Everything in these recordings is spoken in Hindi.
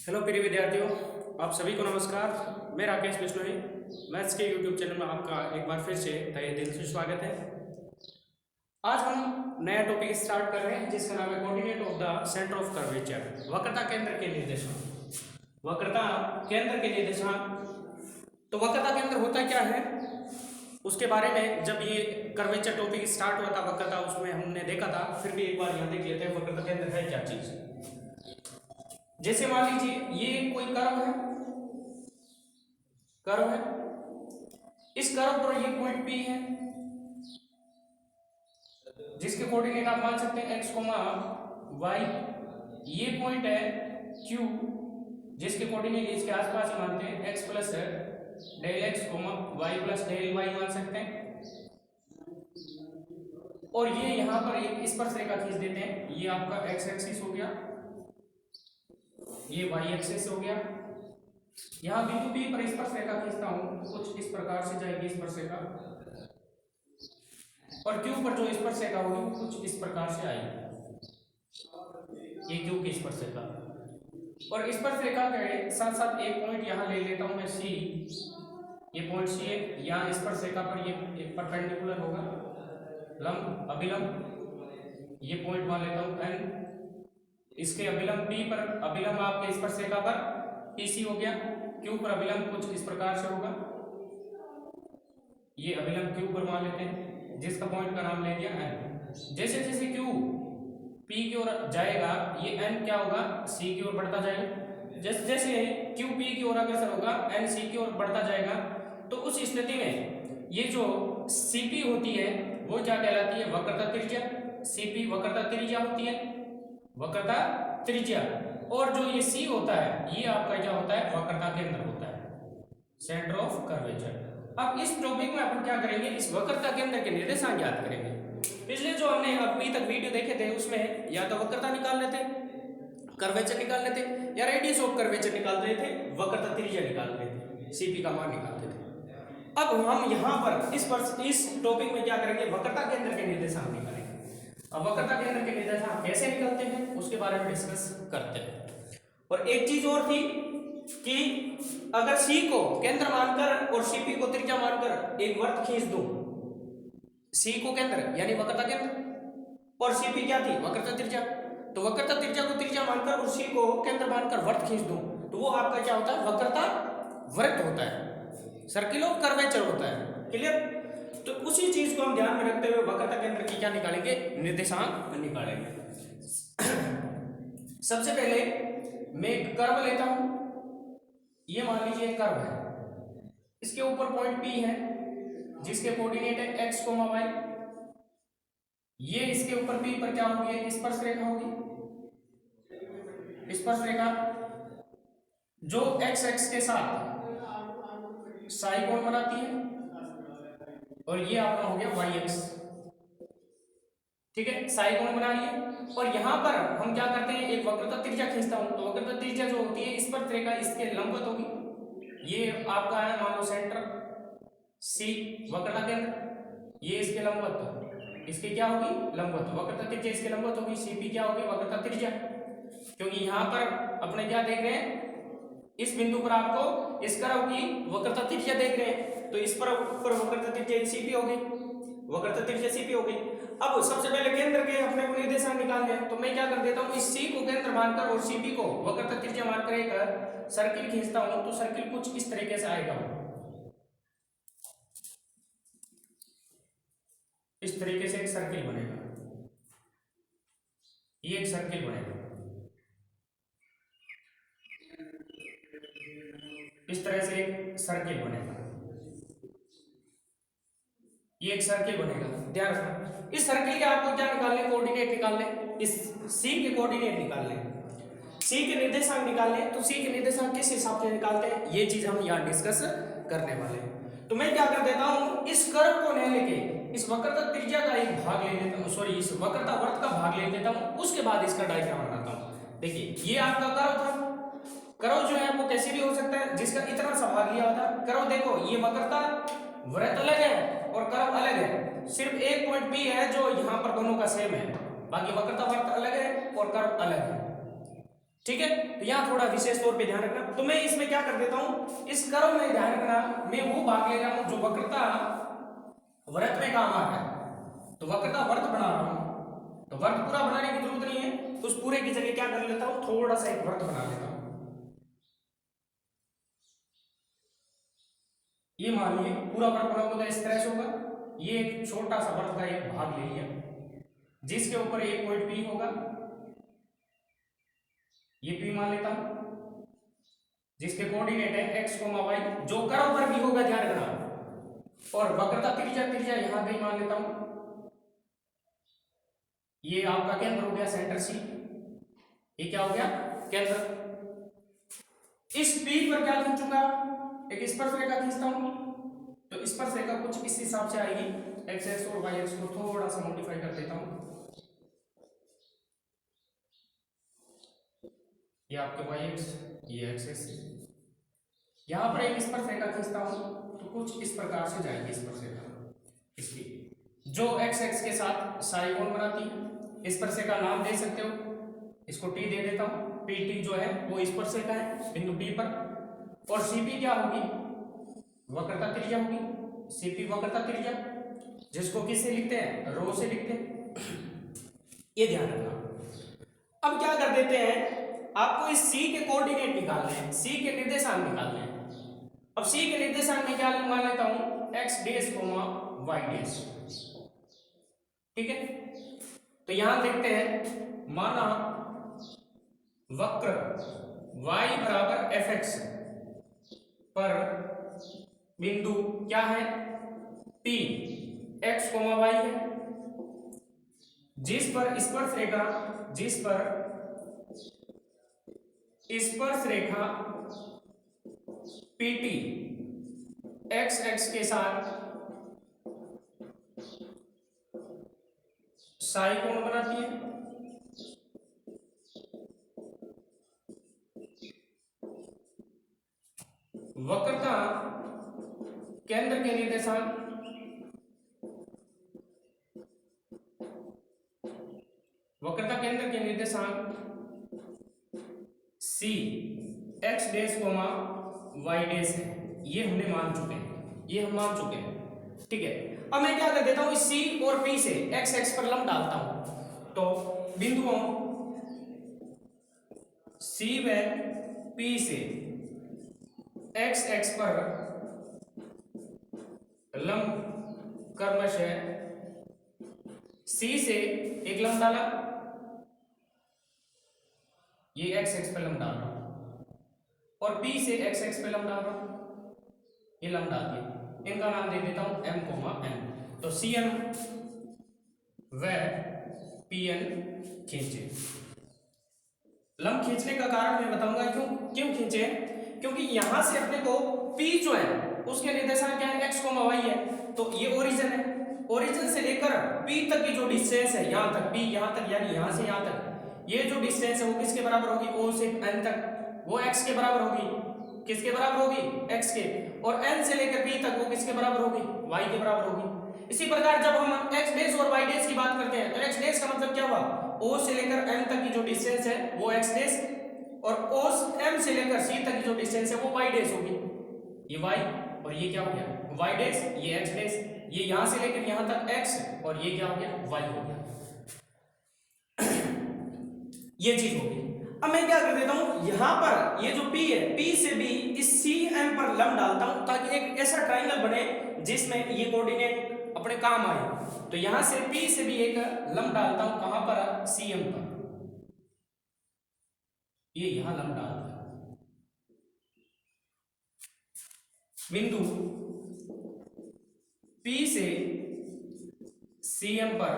हेलो प्रिय विद्यार्थियों, आप सभी को नमस्कार। मैं राकेश बिश्नोई, मैथ्स के यूट्यूब चैनल में आपका एक बार फिर से तहे दिल से स्वागत है। आज हम नया टॉपिक स्टार्ट कर रहे हैं जिसका नाम है coordinate of the centre of curvature, वक्रता केंद्र के निर्देशांक। वक्रता केंद्र के निर्देशांक। तो वक्रता केंद्र होता क्या है उसके बारे में जब ये कर्वेचर टॉपिक स्टार्ट हुआ था वक्रता, उसमें हमने देखा था। फिर भी एक बार यहाँ देख लेते हैं वक्रता केंद्र है क्या चीज। जैसे मान लीजिए ये कोई कर्व है, इस कर्व पर ये पॉइंट P है जिसके कोऑर्डिनेट आप मान सकते हैं x, y। ये पॉइंट है Q जिसके कोऑर्डिनेट इसके आसपास ही मानते हैं x plus del x, y plus del y मान सकते हैं। और ये यहाँ पर एक स्पर्शरेखा खींच देते हैं। ये आपका x एक्सिस हो गया, ये y एक्सिस हो गया। यहाँ बिंदु P पर स्पर्शरेखा खींचता हूँ, कुछ इस प्रकार से जाएगी स्पर्शरेखा, और Q पर जो स्पर्शरेखा होगी कुछ इस प्रकार से आएगी। ये Q की स्पर्शरेखा, और स्पर्शरेखा के साथ साथ एक पॉइंट यहाँ ले लेता हूँ मैं C। ये पॉइंट C है, यहाँ स्पर्शरेखा पर ये एक परपेंडिकुलर होगा, लंब अभिलंब। ये पॉइंट मान लेता हूँ N। इसके अभिलंब P पर, अभिलंब आपके स्पर्शरेखा पर PC हो गया। Q पर अभिलंब कुछ इस प्रकार से होगा। ये अभिलंब Q पर मान लेते हैं जिसका पॉइंट का नाम ले दिया N। जैसे जैसे Q P की ओर जाएगा ये N क्या होगा, C की ओर बढ़ता जाएगा। जैसे जैसे Q P की ओर अग्रसर होगा N C की ओर बढ़ता जाएगा। तो उस स्थिति में ये जो CP होती है वो क्या कहलाती है, वक्रता त्रिज्या। CP वक्रता त्रिज्या होती है, वक्रता त्रिज्या। और जो ये C होता है ये आपका क्या होता है, वक्रता केंद्र होता है, सेंटर ऑफ कर्वेचर। अब इस टॉपिक में अपन क्या करेंगे, इस वक्रता केंद्र के निर्देशांक ज्ञात करेंगे। पिछले जो हमने अभी तक वीडियो देखे थे उसमें या तो वक्रता निकाल लेते, कर्वेचर निकाल लेते, या रेडियस ऑफ कर्वेचर निकाल रहे थे, वक्रता त्रिज्या निकाल रहे थे, CP का मान निकालते थे। अब हम यहाँ पर इस टॉपिक में क्या करेंगे, वक्रता केंद्र के निर्देशांक निकालेंगे। अब वक्रता केंद्र के निर्देशांक कैसे निकलते हैं उसके बारे में डिस्कस करते हैं। और एक चीज और थी कि अगर C को केंद्र मानकर और CP को त्रिज्या मानकर एक वृत्त खींच दूं, C को केंद्र यानी वक्रता केंद्र और CP क्या थी, वक्रता त्रिज्या। तो वक्रता त्रिज्या को त्रिज्या मानकर और C को केंद्र मानकर वृत्त खींच दूं तो वो आपका क्या होता है, वक्रता वृत्त होता है, सर्किल ऑफ कर्वेचर होता है। क्लियर। तो उसी चीज को हम ध्यान में रखते हुए वक्रता केंद्र की क्या निकालेंगे, निर्देशांक निकालेंगे। सबसे पहले मैं एक कर्व लेता हूं। ये मान लीजिए एक कर्व है, इसके ऊपर पॉइंट P है जिसके कोऑर्डिनेट है x, y। ये इसके ऊपर P पर क्या होगी, स्पर्शरेखा होगी, स्पर्शरेखा जो x एक्स के साथ साई कोण बनाती है, और ये आपका हो गया y एक्स। ठीक है, साई कोण बना लिए। और यहाँ पर हम क्या करते हैं, एक वक्रता त्रिज्या खींचता हूं। तो वक्रता त्रिज्या जो होती है स्पर्शरेखा इसके लंबवत होगी। ये आपका है मान लो सेंटर C, वक्रता केंद्र, ये इसके लंबवत, इसके क्या होगी, लंबवत। वक्रता त्रिज्या इसके लंबवत होगी, CP क्या होगी, वक्रता त्रिज्या। क्योंकि यहाँ पर अपने क्या देख रहे हैं, इस बिंदु पर आपको इस कर्व की वक्रता त्रिज्या देख रहे हैं, तो इस पर वक्रता त्रिज्या CP हो गई, वक्रता त्रिज्या CP हो गई। अब सबसे पहले केंद्र के अपने को निर्देशांक निकालने हैं। तो मैं क्या कर देता हूँ, इस C को केंद्र मानकर और CP को वक्रता त्रिज्या मानकर एक सर्किल खींचता हूँ। तो सर्किल कुछ इस तरीके से आएगा, इस तरीके से एक सर्किल बनेगा, ये एक सर्किल बनेगा, इस तरह से एक सर्किल बनेगा, ये एक सर्किल बनेगा। ध्यान रखना, इस सर्किल के आपको क्या निकालने, कोऑर्डिनेट निकालने, इस C के कोऑर्डिनेट निकालने, C के निर्देशांक निकालने। तो C के निर्देशांक किस हिसाब से निकालते हैं ये चीज हम यहाँ डिस्कस करने वाले हैं। तो मैं क्या कर देता हूँ, इस कर्व को नहीं लेके इस वक्रता त्रिज्या का एक भाग ले लेता हूँ, सॉरी इस वक्रता वृत्त का भाग ले लेता हूँ, उसके बाद इसका डायग्राम बनाता हूँ। देखिए ये आपका कर्व था, कर्व जो है वो कैसे भी हो सकता है जिसका इतना सा भाग लिया होता है। कर्व देखो ये वक्रता वृत्त अलग है और कर्व अलग है, सिर्फ एक पॉइंट P है जो यहाँ पर दोनों का सेम है, बाकी वक्रता वृत्त अलग है और कर्व अलग है। ठीक है। तो यहाँ थोड़ा विशेष तौर पे ध्यान रखना। तो मैं इसमें क्या कर देता हूं, इस कर्व में ध्यान रखना, मैं वो भाग ले रहा हूं जो वक्रता वृत्त में काम आ रहा है। तो वक्रता वृत्त बना रहा हूं, तो वृत्त पूरा बनाने की जरूरत नहीं है, तो उस पूरे की जगह क्या कर लेता हूं, थोड़ा सा एक वृत्त बना लेता हूं। ये मान लिए पूरा वृत्त बना होगा तो स्क्रैच होगा। ये एक छोटा सा वृत्त का एक भाग ले लिया जिसके ऊपर एक पॉइंट पी होगा, ये पी मान लेता हूं, जिसके कोऑर्डिनेट है x, y, जो कर्व पर भी होगा ध्यान रखना। और वक्रता त्रिज्या, त्रिज्या यहां गई मान लेता हूं, ये आपका केंद्र हो गया, सेंटर सी। ये क्या हो गया, केंद्र। इस P पर क्या खींचूंगा, एक स्पर्शरेखा खींचता हूं। तो स्पर्शरेखा कुछ इस हिसाब से आएगी, x x और y x को थोड़ा सा मॉडिफाई कर देता हूं। ये आपके y x, ये x x। यहां पर एक स्पर्शरेखा खींचता हूं तो कुछ इस प्रकार से जाएगी स्पर्शरेखा इसकी, जो x x के साथ साई कोण बनाती है। स्पर्शरेखा नाम दे सकते हो, इसको t दे देता हूं। pt जो है वो स्पर्शरेखा है बिंदु P पर। और cp क्या होगी, वक्रता त्रिज्या होगी। cp वक्रता त्रिज्या, जिसको किससे लिखते हैं, रो से लिखते हैं। ये ध्यान रखना। अब क्या कर देते हैं, आपको इस C के कोऑर्डिनेट निकालने हैं, C के निर्देशांक निकालने हैं। अब C के निर्देशांक में क्या मान लेता हूं, x डैश y डैश। ठीक है। तो यहां देखते हैं, माना वक्र y बराबर fx पर बिंदु क्या है, P, x, y है, जिस पर स्पर्शरेखा, जिस पर स्पर्शरेखा PT x x के साथ साई कोण बनाती है। वक्रता केंद्र के निर्देशांक, वक्रता केंद्र के निर्देशांक C x dash y dash है। ये हमने मान चुके हैं, ये हम मान चुके हैं। ठीक है। अब मैं क्या कर देता हूं, इस C और P से x x पर लंब डालता हूं। तो बिंदुओं C व P से x x पर लंब क्रमशः C से एक लंब डाला, ये x x पर लंब डाल रहा हूं, और P से x x पर लंब डाल रहा हूं, ये लंब डाल दिया। इनका नाम दे देता हूं m, n। तो CM व PN खींचे। लंब खींचने का कारण मैं बताऊंगा क्यों खींचे, क्योंकि यहां से अपने को P जो है उसके निर्देशांक क्या है, x, y है। तो ये ओरिजिन है, ओरिजिन से लेकर P तक की जो डिस्टेंस है, यहां तक P, यहां तक, यानी यहां से यहां तक, ये जो डिस्टेंस है वो किसके बराबर होगी, O से N तक, वो x के बराबर होगी। किसके बराबर होगी, x के। और n से लेकर p तक वो किसके बराबर होगी, y के बराबर होगी। इसी प्रकार जब हम x डैश और y डैश की बात करते हैं तो x डैश का मतलब क्या हुआ, o से लेकर m तक की जो डिस्टेंस है वो x डैश, और o m से लेकर c तक की जो डिस्टेंस है वो y डैश होगी। ये y और ये क्या हो गया, y डैश, ये x डैश, ये यहां से लेकर यहां तक x, और ये क्या हो गया, y हो गया। ये चीज होगी। अब मैं क्या कर देता हूं, यहां पर ये जो P है, P से भी इस CM पर लंब डालता हूं ताकि एक ऐसा ट्रायंगल बने जिसमें ये कोऑर्डिनेट अपने काम आए। तो यहां से P से भी एक लंब डालता हूं, कहां पर, CM पर। ये यहां लंब डालता है बिंदु P से CM पर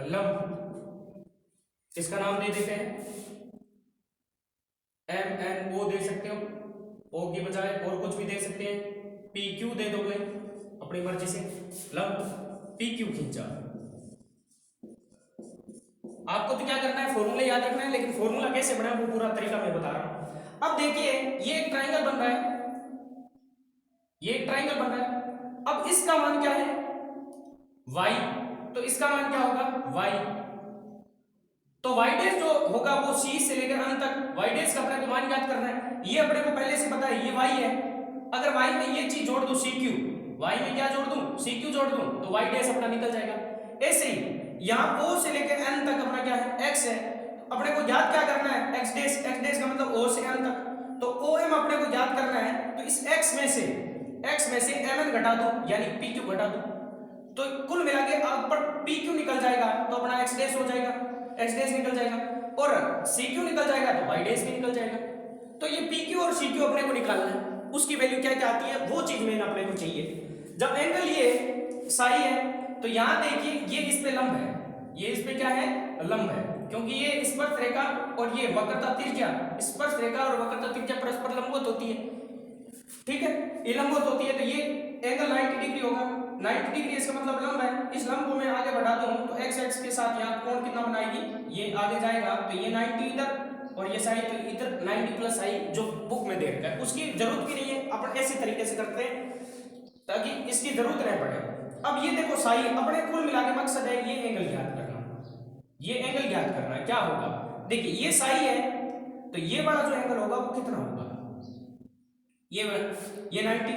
लंब, इसका नाम दे देते हैं MNO, दे सकते हो, O की बजाय और कुछ भी दे सकते हैं, PQ दे दोगे अपनी मर्जी से। लंब PQ खींचा। आपको तो क्या करना है, फॉर्मूला याद रखना है, लेकिन फॉर्मूला कैसे बना वो पूरा तरीका मैं बता रहा हूं। अब देखिए ये एक ट्रायंगल बन रहा है, ये एक ट्रायंगल बन रहा है। अब इसका मान क्या है, y, तो इसका मान क्या होगा, y। तो वाई डैश जो होगा वो सी से लेकर अन तक, वाई डैश का अपने को मान ज्ञात करना है। ये अपने को पहले से पता है, ये वाई है। अगर वाई में ये चीज जोड़ दूं सी क्यू, वाई में क्या जोड़ दूं, सी क्यू जोड़ दूं, तो वाई डैश अपना निकल जाएगा। ऐसे ही यहाँ ओ से लेकर एन तक अपना क्या है, एक्स है। अपने को ज्ञात क्या करना है, एक्स डैश। एक्स डैश का मतलब ओ से एन तक, तो ओ एम अपने को ज्ञात करना है। तो इस एक्स में से एम एन घटा दो, यानी पी क्यू घटा दो, तो कुल मिला के ऊपर पी क्यू निकल जाएगा, तो अपना एक्स डैश हो जाएगा, एक्स डैश निकल जाएगा, और सी क्यू निकल जाएगा, तो वाई डैश भी निकल जाएगा। तो ये पी क्यू और सी क्यू अपने को निकालना है, उसकी वैल्यू क्या क्या आती है वो चीज मेन अपने को चाहिए। जब एंगल ये साई है, तो यहां देखिए ये इस पे लंब है, ये इस पे क्या है, लंब है, क्योंकि ये स्पर्श रेखा और ये वक्रता त्रिज्या, स्पर्श रेखा और वक्रता त्रिज्या परस्पर लंबवत होती है, ठीक है, ये लंबवत होती है। तो ये एंगल 90 डिग्री होगा, 90 डिग्री इसका मतलब लंब है। इस लंब को मैं आगे बढ़ा दूं तो एक्स एक्स के साथ यहाँ कोण कितना बनाएगी, ये आगे जाएगा, तो ये 90 इधर और ये साई, तो इधर 90 प्लस आई जो बुक में दे रखा है, उसकी जरूरत भी नहीं है, अपन ऐसे तरीके से करते हैं ताकि इसकी जरूरत नहीं पड़े। अब ये देखो साई, अपने कुल मिला के मकसद है ये एंगल ज्ञात करना, ये एंगल ज्ञात करना है। क्या होगा, देखिए ये साई है, तो ये वाला जो एंगल होगा वो कितना होगा, ये 90,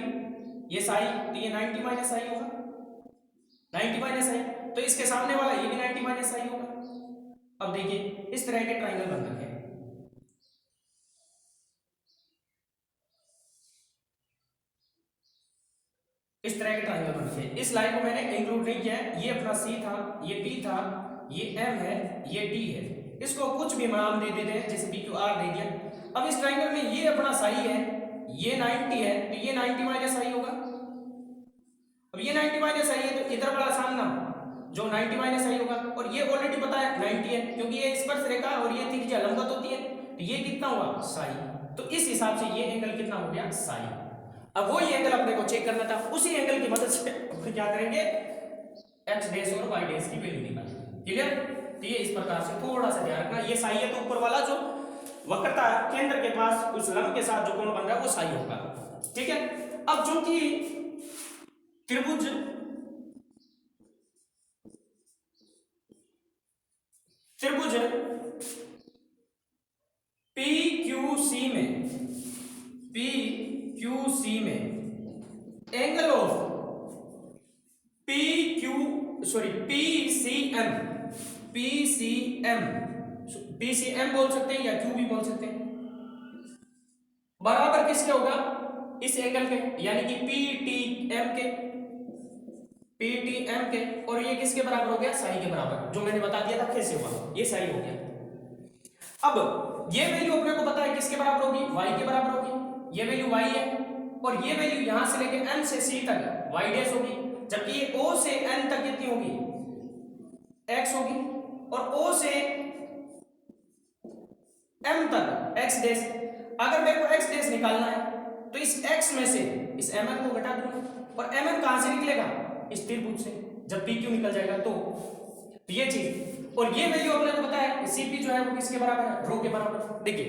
ये साई, तो ये 90 माइनस आई होगा, 90 माइनस आई, तो इसके सामने वाला ये भी 90 माइनस आई होगा। अब देखिए इस तरह के ट्रायंगल बन रखे हैं, इस तरह के ट्रायंगल बन रखे हैं। इस लाइन को मैंने इंक्लूड नहीं किया है, ये अपना सी था, ये पी था, ये एम है, ये डी है, इसको कुछ भी नाम दे देते हैं, जैसे पी क्यू आर दे दिया। अब इस ट्रायंगल में ये अपना साई है, ये 90 है, तो ये 90 माइनस आई होगा। अब ये 90 माइनस आई है, तो इधर वाला सामना जो 90 माइनस आई होगा, और ये ऑलरेडी पता है 90 है, क्योंकि ये स्पर्श रेखा और ये त्रिज्या लंबवत होती है, तो ये कितना हुआ, साई। तो इस हिसाब से ये एंगल कितना हो गया, साई। अब वो एंगल अपने को चेक करना था, उसी एंगल की मदद से अपन क्या करेंगे, एक्स डैश और वाई डैश की वैल्यू निकालेंगे। क्लियर, तो ये इस प्रकार से थोड़ा सा ध्यान रखना, ये साई है, तो ऊपर वाला जो वक्रता केंद्र के पास उस लंब के साथ जो कोण बन रहा है वो साई होगा, ठीक है। अब जो कि त्रिभुज PQC में एंगल ऑफ PCM बोल सकते हैं या Q भी बोल सकते हैं, बराबर किसके होगा, इस एंगल के, यानी कि PTM के, और ये किसके बराबर हो गया, साई के बराबर, जो मैंने बता दिया था कैसे हुआ, ये साई हो गया। अब ये वैल्यू अपने को पता है किसके बराबर होगी, y के बराबर होगी, ये वैल्यू y है, और ये वैल्यू यहां से लेके n से c तक y डैश होगी, जबकि ये o से n तक कितनी होगी, x होगी, और o से m तक x डैश। अगर मेरे को x डैश निकालना है, तो इस x में से इस mn को घटा दूंगा, और mn कहां से निकलेगा, इस त्रिभुज से, जब PQ निकल जाएगा तो ये चीज, और ये वैल्यू अपने को पता है CP जो है वो किसके बराबर है, रो के बराबर। देखिए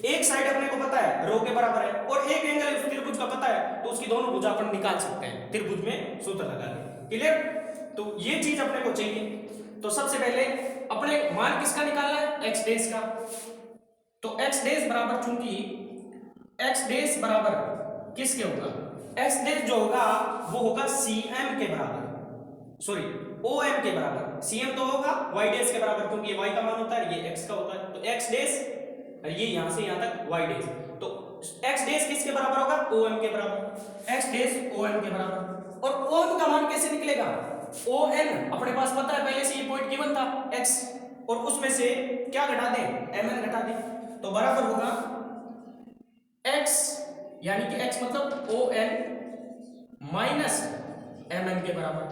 एक साइड अपने को पता है रो के बराबर है, और एक एंगल उस त्रिभुज का पता है, तो उसकी दोनों भुजा अपन निकाल सकते हैं त्रिभुज में सूत्र लगा के। क्लियर, तो ये चीज अपने को चाहिए। तो सबसे पहले अपने मान किसका निकालना है, x डैश का। तो x डैश बराबर, चूंकि x डैश बराबर किसके होगा, x डैश जो होगा वो होगा CM के बराबर, सॉरी OM के बराबर। CM तो होगा y डैश के बराबर, क्योंकि ये y का मान होता है, ये x का होता है, तो x डैश, ये यहां से यहां तक y डैश, तो x डैश किसके बराबर होगा, OM के बराबर, x डैश OM के बराबर। और OM का मान कैसे निकलेगा, ON अपने पास पता है पहले से, ये पॉइंट गिवन था x, और उसमें से क्या घटा दें, mn घटा दें, तो बराबर होगा x, यानी कि x मतलब ON माइनस mn के बराबर।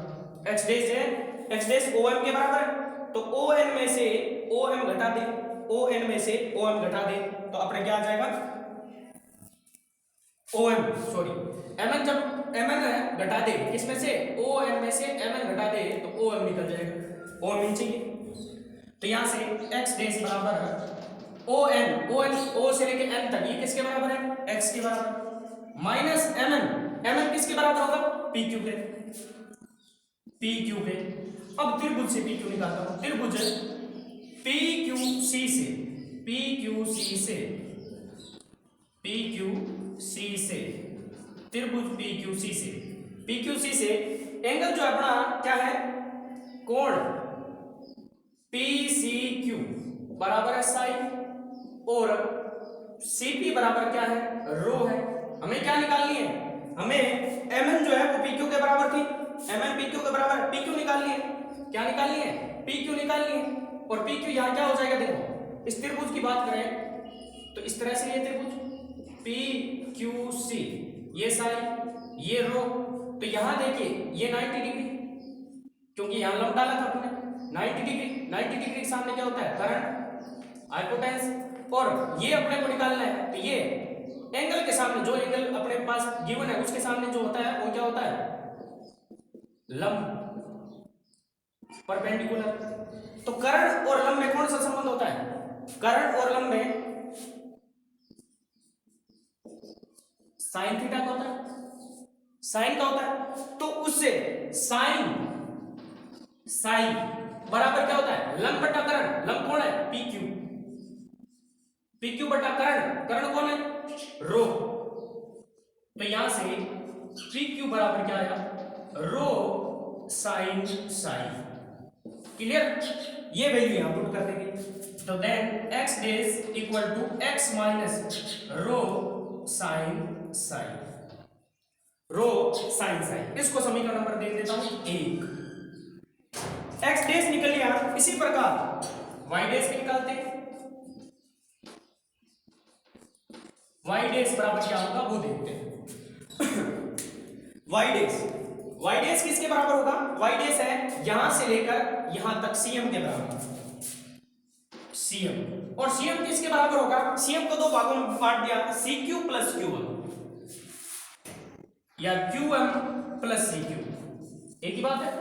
x डैश है, x डैश OM के बराबर है, तो ON में से OM घटा दे, ON में से OM घटा दे, तो अपने क्या आ जाएगा, OM, सॉरी mn, जब mn घटा दे इसमें से, ON में से mn घटा दे, तो OM निकल जाएगा, OM नहीं चाहिए, तो यहां से x डैश बराबर है ON O से लेके n तक, ये किसके बराबर है, x के बराबर, माइनस mn किसके बराबर होगा, PQ के। अब त्रिभुज से PQ निकालता हूं, त्रिभुज PQC से त्रिभुज PQC से एंगल जो है अपना क्या है, कोण PCQ बराबर है साइन, और CP बराबर क्या है, रो है। हमें क्या निकालनी है, हमें MN जो है वो PQ के बराबर थी, MN PQ के बराबर, PQ निकालनी है। क्या निकालनी है, PQ निकालनी है। और PQ यहाँ क्या हो जाएगा, देखो इस त्रिभुज की बात करें तो इस तरह से ये त्रिभुज PQC, ये साइन ये रो, तो यहां देखिए ये 90 डिग्री, क्योंकि यहां लंब डाला था आपने 90 डिग्री के सामने क्या होता है, करंट हाइपोटेन्स, और ये अपने को निकालना है, तो ये एंगल के सामने, जो एंगल अपने पास गिवन है उसके सामने जो होता है वो क्या होता है, लंब, परपेंडिकुलर। तो कर्ण और लंब में कौन सा संबंध होता है, कर्ण और लंब में साइन थीटा का होता है, साइन का होता है। तो उससे साइन बराबर क्या होता है, लंब बटा कर्ण, लंब कौन है, PQ बटा कर्ण कौन है, रो। तो यहां से PQ बराबर क्या आया, रो साइन। क्लियर, ये वैल्यू यहां पुट कर देंगे। तो देन x डेज equal to x minus rho sine, इसको समीकरण नंबर दे देता हूं 1। x डेज निकल गया, इसी प्रकार y डेज भी निकालते हैं। y डेज बराबर क्या होगा वो देखते हैं। y डेज किसके बराबर होगा, y डेज है यहां से लेकर यहां तक cm के बराबर, cm, और cm किसके बराबर होगा, cm को दो भागों में बांट दिया, CQ प्लस QM या QM प्लस CQ, एक ही बात है,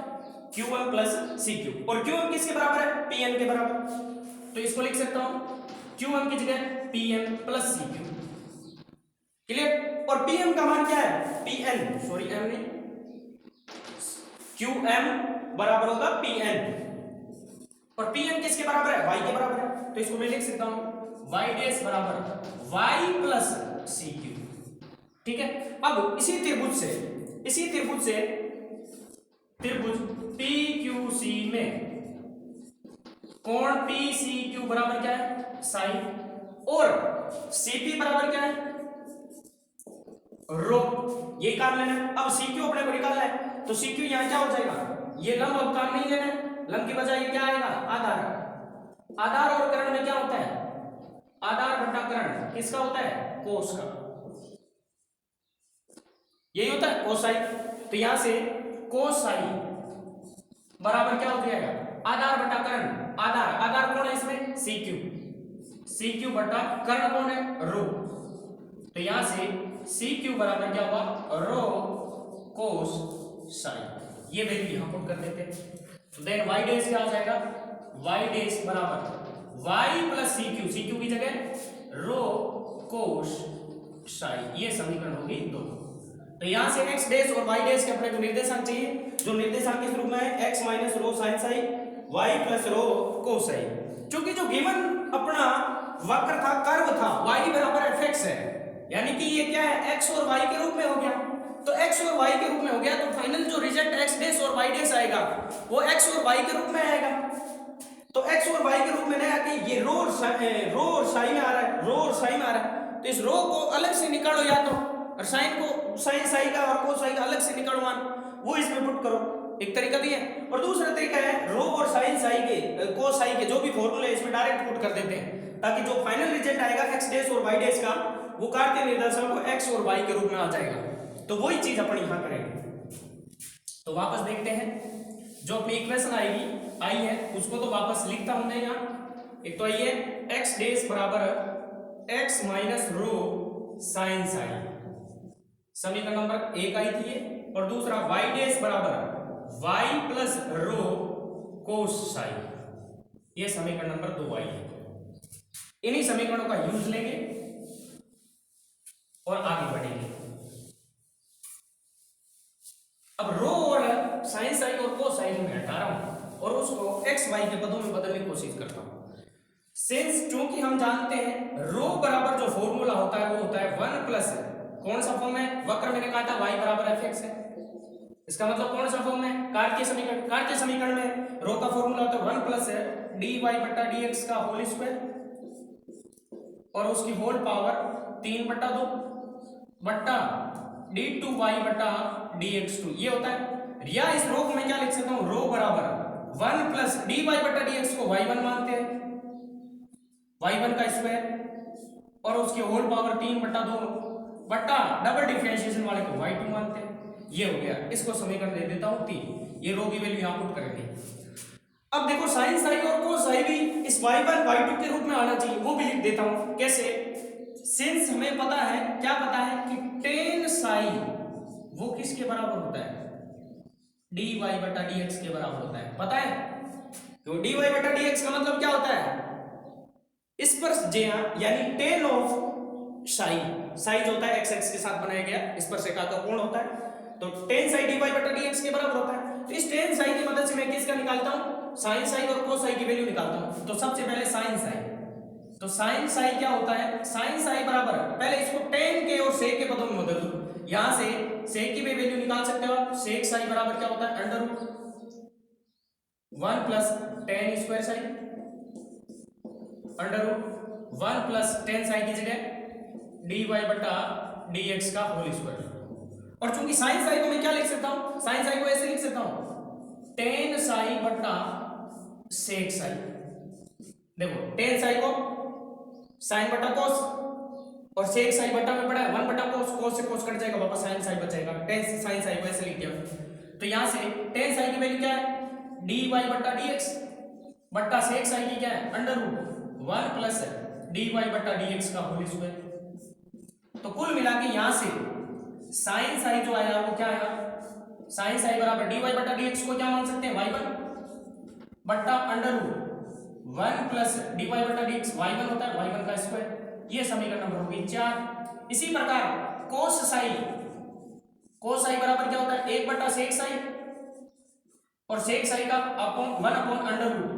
QM प्लस CQ, और QM किसके बराबर है, PN के बराबर। तो इसको लिख सकता हूं QM की जगह PN प्लस CQ। क्लियर, और PM का मान क्या है, PN, सॉरी M नहीं, QM बराबर होगा PN, और PN किसके बराबर है, Y के बराबर है। तो इसको मैं लिख सकता हूं Y डैश बराबर Y प्लस CQ। ठीक है, अब इसी त्रिभुज से त्रिभुज PQC में कोण PCQ बराबर क्या है, साइन, और CP बराबर क्या है, रो, ये काम लेना है। अब CQ अपने को निकालना है, तो CQ यहां क्या हो जाएगा, ये लंब अब काम नहीं लेना है, लंब की बजाय क्या आएगा, आधार और कर्ण में क्या होता है, आधार बटा कर्ण किसका होता है, कोस का, यही होता है कोसाइन। तो यहां से कोसाइन बराबर क्या हो जाएगा, आधार बटा कर्ण, आधार कौन है इसमें, CQ बटा कर्ण कौन है, रो। तो यहां से CQ बराबर क्या होगा, रो कोस साइन, ये वैल्यू यहां पुट कर देते हैं। तो देन y डैश क्या आ जाएगा, y डैश बराबर y प्लस CQ की जगह रो कोस साइन, ये समीकरण होगी 2। तो यहां से x डैश और y डैश के अपने को निर्देशांक चाहिए, जो निर्देशांक किस रूप में है, x minus rho sign Sai, y plus रो कोसाइन। क्योंकि जो गिवन अपना वक्र था, कर्व था, y बराबर fx है, यानी कि ये क्या है, x और y के रूप में हो गया। तो x और y के रूप में हो गया, तो फाइनल जो रिजल्ट x डैश और y डैश आएगा वो x और y के रूप में आएगा। तो x और y के रूप में नहीं आके ये रो और साइन में आ रहा है, रो और साइन में आ रहा है। तो इस रो को अलग से निकालो, या तो और साइन को साइन साई का और कोस साई का अलग से निकालो मान, वो इसमें पुट करो, एक तरीका भी है। और दूसरा तरीका है रो और साइन साई के कोस साई के जो भी फॉर्मूले इसमें डायरेक्ट पुट कर देते हैं, ताकि जो फाइनल रिजल्ट आएगा x डैश और y डैश का, वो कार्तीय निर्देशांक को x और y के रूप में आ जाएगा। तो वही चीज अपन यहां करेंगे। तो वापस देखते हैं, जो अपनी इक्वेशन आई है उसको तो वापस लिखता हूं मैं यहां। एक तो आई है x डैश बराबर x minus rho sign Sai, समीकरण नंबर 1 आई थी ये, और दूसरा y डैश बराबर y प्लस रो कोस साई, ये समीकरण नंबर 2 आई है। इन्हीं समीकरणों का यूज लेंगे और आगे बढ़ेंगे। अब रो और साइन साइन और कोस साइन में हटा रहा हूं और उसको x y के पदों में बदलने की कोशिश करता हूं। सिंस चूंकि हम जानते हैं रो बराबर जो फॉर्मूला होता है वो होता है 1 प्लस कौन सा फॉर्म है, वक्र मैंने कहा था y बराबर fx है, इसका मतलब कौन सा फॉर्म है, कार्तीय समीकरण। कार्तीय समीकरण में रो का फॉर्मूला होता है 1 प्लस dy बटा dx का होल स्क्वायर और उसकी होल पावर 3 बटा 2 बटा d2y बटा dx2 ये होता है। या इस रो को मैं क्या लिख सकता हूं, रो बराबर 1 प्लस dy बटा dx को y1 मानते हैं, y1 का स्क्वायर और उसकी होल पावर 3 बटा 2 बटा डबल डिफरेंशिएशन वाले को y2 मानते हैं। ये हो गया, इसको समीकरण दे देता हूं 3। ये रो की वैल्यू यहां पुट करेंगे। अब देखो साइन साई और कोस साई भी इस y1 y2 के रूप में आना चाहिए, वो भी लिख देता हूं। कैसे, सिंस हमें पता है, क्या पता है कि tan साई वो किसके बराबर होता है, dy बटा dx के बराबर होता है, पता है। तो dy बटा dx का मतलब क्या होता है, स्पर्श ज्या यानी tan ऑफ साई, साई जो होता है x एक्स के साथ बनाया गया स्पर्शरेखा का कोण होता है, तो tan साई dy बटा dx के बराबर होता है। तो इस tan साई की मदद से मैं किसका निकालता हूं, sin साई और cos साई की वैल्यू निकालता हूं। तो सबसे पहले sin साई, तो sin साई क्या होता है, sin साई बराबर, पहले इसको tan के और sec के पदों में बदल दो, यहां से sec की भी वैल्यू निकाल सकते हो आप। sec साई बराबर क्या होता है, under root 1 plus tan square psi under root 1 plus tan psi की जगह dy बटा dx का होल स्क्वायर। और चूंकि sin साई को मैं क्या लिख सकता हूं, sin साई को ऐसे लिख सकता हूं tan साई बटा sec साई। देखो tan साई को sin बटा cos और sec साई बटा में पड़ा है 1 बटा cos, cos से cos कट जाएगा, वापस sin साई बचेगा, tan sin साई को ऐसे लिख दिया। तो यहां से tan साई की वैल्यू क्या है, dy बटा dx बटा sec साई की क्या है, अंडर रूट 1 प्लस dy बटा dx का होल स्क्वायर। तो कुल मिला के यहां से sin साई जो आया वो क्या आया, sin साई बराबर dy बटा dx को क्या मान सकते हैं, y1 बटा अंडर रूट 1 प्लस dy बटा dx y1 होता है, y1 का स्क्वायर। ये समीकरण नंबर होगी 4। इसी प्रकार cos साई, cos साई बराबर क्या होता है, 1 बटा sec साई और sec साई का upon 1 upon under root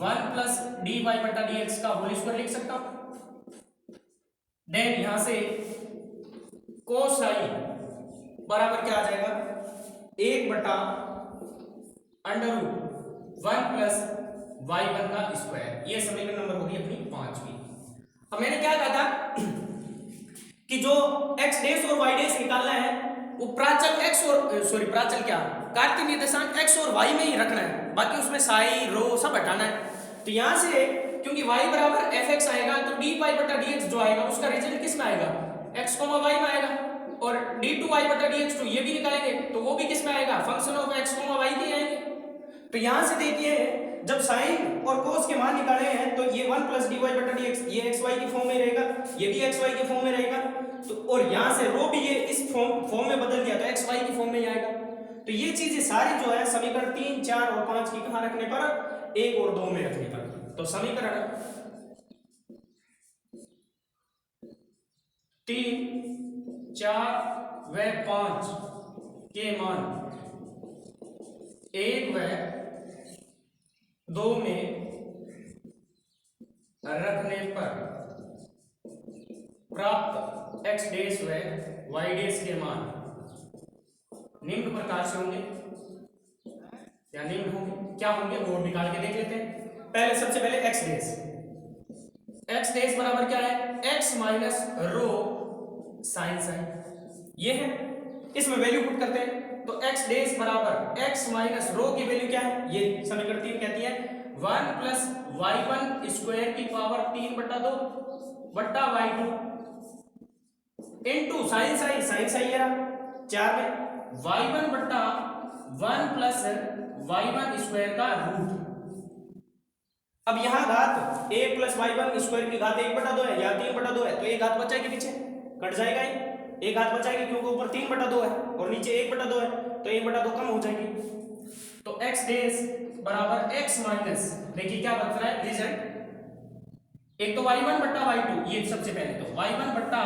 1 plus dy बटा dx का होल स्क्वायर लिख सकता हूं। देन यहां से cos साई बराबर क्या आ जाएगा, 1 बटा अंडर रूट 1 प्लस y1 का स्क्वायर। ये समीकरण नंबर होगी अपनी 5वीं। अब मैंने क्या कहा था कि जो x डैश और y डैश निकालना है वो प्राचल x और प्राचल क्या, कार्तीय निर्देशांक x और y में ही रखना है, बाकी उसमें साई रो सब हटाना है। तो यहां से क्योंकि y बराबर fx आएगा तो dy बटा dx जो आएगा उसका रिजल्ट किस में आएगा, x y में आएगा, और d2y बटा dx ये भी निकालेंगे तो वो भी किस में आएगा, फंक्शन ऑफ x y के आएंगे। तो यहां से देखिए जब साइन और कोस के मान निकाले हैं तो ये 1 प्लस dy बटा dx ये xy की फॉर्म में रहेगा, ये भी xy की फॉर्म में रहेगा। तो और यहां से रो भी ये इस फॉर्म में बदल दिया तो xy की फॉर्म में ही आएगा। तो ये चीजें सारी जो है समीकरण 3, 4 और 5 की कहां रखने पर, 1 और 2 में रखने पर। तो समीकरण 3, 4 व 5 के मान 1 व 2 में रखने पर प्राप्त x डैश व y डैश के मान निम्न प्रकार से होंगे या निम्न होंगे, क्या होंगे वो निकाल के देख लेते हैं। पहले सबसे पहले x डैश बराबर क्या है, x minus rho sine sine, ये है, इसमें वैल्यू पुट करते हैं। तो x डैश बराबर x माइनस रो की वैल्यू क्या है, ये समीकरण 3 कहती है 1 प्लस y1 स्क्वायर की पावर 3 बटा 2 बटा y2 into sine sine, sine sine ये रहा 4 में y1 बटा 1 प्लस y1 स्क्वायर का रूट। अब यहां घात a प्लस y1 स्क्वायर की घात 1 बटा 2 है, यहाँ 3 बटा 2 है, तो एक घात बचाएगी, पीछे कट जाएगा ही, एक घात बचाएगी क्योंकि ऊपर 3 बटा 2 है और नीचे 1 बटा 2 है, तो 1 बटा 2 कम हो जाएगी। तो x डैश बराबर x माइनस, देखिए क्या बच रहा है रिजल्ट, एक तो y1 बट्टा y2, ये सबसे पहले तो y1 बट्टा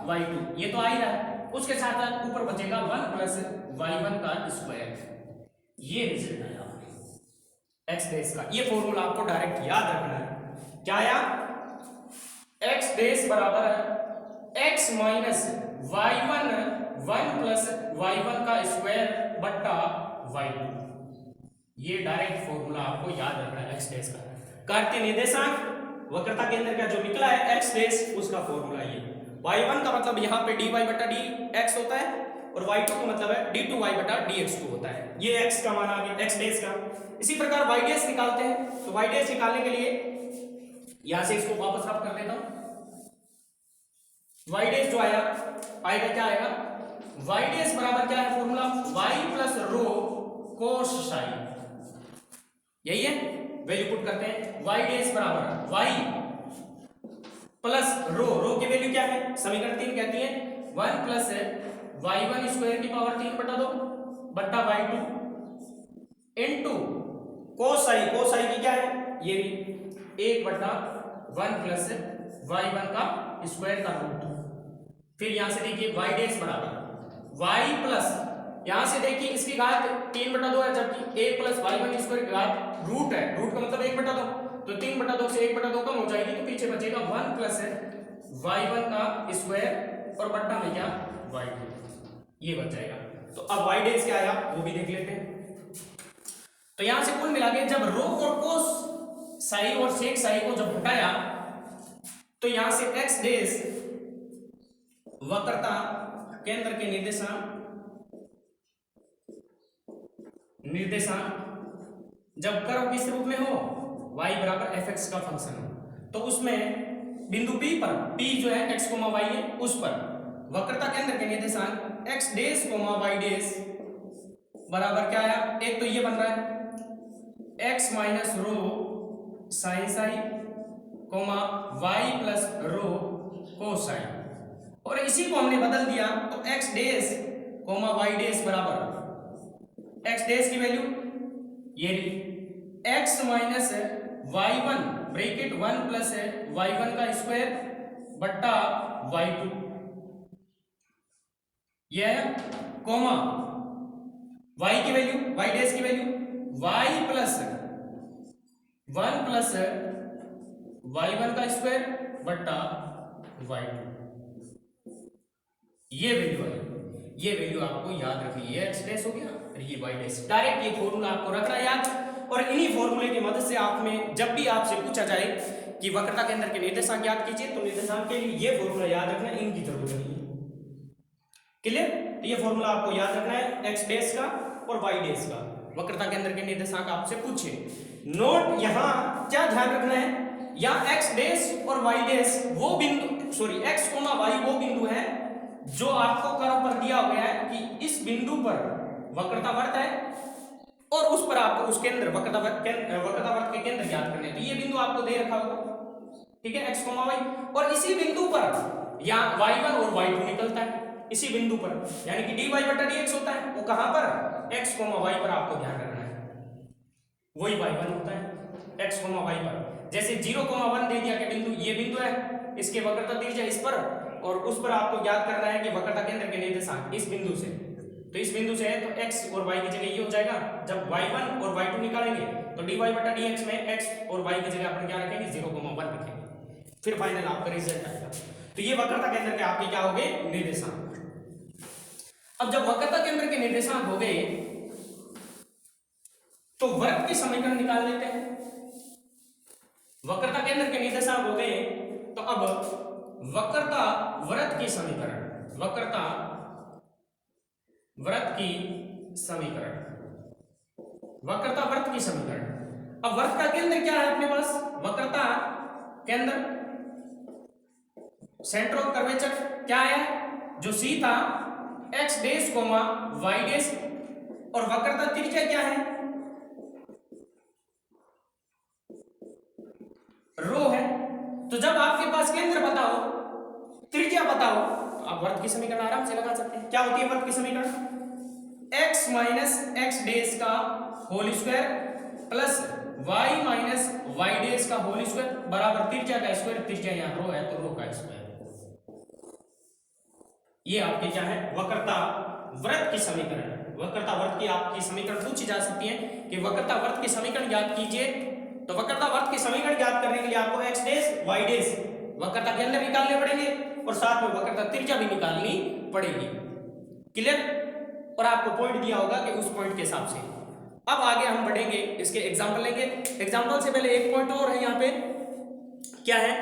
y2 ये तो आ ही रहा है, उसके साथ ऊपर बचेगा 1 प्लस y1 का स्क्वायर, ये रिजल्ट आया x डैश का। ये फॉर्मूला आपको डायरेक्ट याद रखना है, क्या आया, एक्स डेस बराबर है x minus y one 1 plus y one का स्क्वायर बट्टा वाई टू। ये डायरेक्ट फॉर्मूला आपको याद रखना है एक्स डेस का। कार्तीय निर्देशांक वक्रता केंद्र का जो निकला है एक्स डेस, उसका फॉर्मूला ये। y1 का मतलब यहाँ पे dy बटा dx होता है और y2 का मतलब है d2y बटा dx2 होता है। ये x का मान आ गया x डेस का। इसी प्रकार y डेस निकालते हैं, तो y डेस निकालने के लिए यहां से इसको वापस रब कर देता हूं। y डेस जो आएगा क्या आएगा, y डेस बराबर क्या है फॉर्मूला, y प्लस रो कोस साइन, यही है। वैल्यू पुट करते हैं, y डेस बराबर y प्लस रो की वैल्यू क्या है, समीकरण 3 कहती है 1 प्लस y1 स्क्वायर की पावर 3 बटा 2 बट्टा y2 इनटू कोसाई की क्या है, ये भी 1 बटा 1 प्लस y1 का स्क्वायर का रूट। फिर यहां से देखिए y डेस बराबर y प्लस, यहां से देखिए इसकी घात 3 बटा 2 है, जबकि 1 प्लस y1 स्क्वायर की घात रूट है, रूट का मतलब 1 बटा 2, तो 3 बटा 2 से 1 बटा 2 कम हो जाएगी, तो पीछे बचेगा 1 प्लस y1 का स्क्वायर और बट्टा में क्या y2, ये बच जाएगा। तो अब y डेस क्या आया वो भी देख लेते हैं। तो यहां से कुल मिला के जब रो और कोस साई और सेक साई को जब हटाया, तो यहां से x डेस वक्रता केंद्र के निर्देशांक जब कर्व किस रूप में हो, y बराबर fx का फंक्शन हो, तो उसमें बिंदु P पर, P जो है x, y है, उस पर वक्रता केंद्र के निर्देशांक x डेस, y डेस बराबर क्या आया, एक तो ये बन रहा है x minus rho sign Sai y plus रो कोसाइन, और इसी को हमने बदल दिया तो x डेस y डेस बराबर x डेस की वैल्यू ये x minus y1 bracket 1 plus y1 का स्क्वायर बट्टा y2, ये है कोमा y की वैल्यू, y डेस की value y plus 1 plus y1 का स्क्वायर बट्टा y2, ये वैल्यू है। ये वैल्यू आपको याद रखनी है, x डेस हो गया और ये y डेस। डायरेक्ट ये फॉर्मूला आपको रखना है याद, और इन्हीं फॉर्मूले की मदद से आप में जब भी आपसे पूछा जाए कि वक्रता केंद्र के निर्देशांक याद कीजिए, तो निर्देशांक के लिए ये फॉर्मूला याद रखना है, इनकी जरूरत नहीं है। क्लियर? तो ये फॉर्मूला आपको याद रखना है x डेस का और y डेस का, वक्रता केंद्र के निर्देशांक आपसे पूछे। नोट यहां क्या ध्यान रखना है, या x डेस और y डेस वो बिंदु, सॉरी x, y वो बिंदु है जो आपको कर्व पर दिया गया है कि इस बिंदु पर वक्रता वृत्त है और उस पर आपको उस केंद्र वक्रता वृत्त के केंद्र ज्ञात करने हैं। तो ये बिंदु आपको दे रखा होगा, ठीक है, x, y, और इसी बिंदु पर या y1 और y2 निकलता है, इसी बिंदु पर, यानी कि dy बटा dx होता है, वो कहां पर, x, y पर आपको ध्यान रखना है, वही y1 होता है x, y पर। जैसे 0,1 दे दिया कि बिंदु, ये बिंदु है, इसके वक्रता त्रिज्या इस पर, और उस पर आपको याद करना है कि वक्रता केंद्र के निर्देशांक इस बिंदु से, तो इस बिंदु से है तो x और y की जगह ये हो जाएगा। जब y1 और y2 निकालेंगे तो dy बटा dx में x और y की जगह अपन क्या रखेंगे, 0,1 रखेंगे, फिर फाइनल आपका रिजल्ट आएगा। तो ये वक्रता केंद्र के आपके क्या हो गए, निर्देशांक। अब जब वक्रता केंद्र के निर्देशांक हो गए तो वृत्त के समीकरण निकाल लेते हैं। वक्रता केंद्र के निर्देशांक हो गए तो अब वक्रता वृत्त की समीकरण, वक्रता वृत्त की समीकरण, वक्रता वृत्त की समीकरण। अब वृत्त का केंद्र क्या है अपने पास, वक्रता केंद्र, सेंटर ऑफ कर्वेचर क्या है, जो C था x डेस, y डेस, और वक्रता त्रिज्या क्या है, रो है। तो जब आपके पास केंद्र बताओ, त्रिज्या बताओ, तो आप वृत्त की समीकरण आराम से लगा सकते हैं। क्या होती है वृत्त की समीकरण, x माइनस x डेस का whole square plus y minus y dash का होल स्क्वायर बराबर त्रिज्या का स्क्वायर, त्रिज्या यहां रो है तो रो का स्क्वायर। ये आपके क्या है, वक्रता वृत्त की समीकरण। वक्रता वृत्त की आपकी समीकरण पूछी जा सकती है कि वक्रता वृत्त की समीकरण याद कीजिए तो वक्रता वर्त के समीकरण ज्ञात करने के लिए आपको x डैश y डैश वक्रता केंद्र निकालने पड़ेंगे और साथ में वक्रता त्रिज्या भी निकालनी पड़ेगी। क्लियर? और आपको पॉइंट दिया होगा कि उस पॉइंट के हिसाब से। अब आगे हम बढ़ेंगे, इसके एग्जांपल लेंगे। एग्जांपल से पहले एक पॉइंट और है यहाँ पे, क्या है?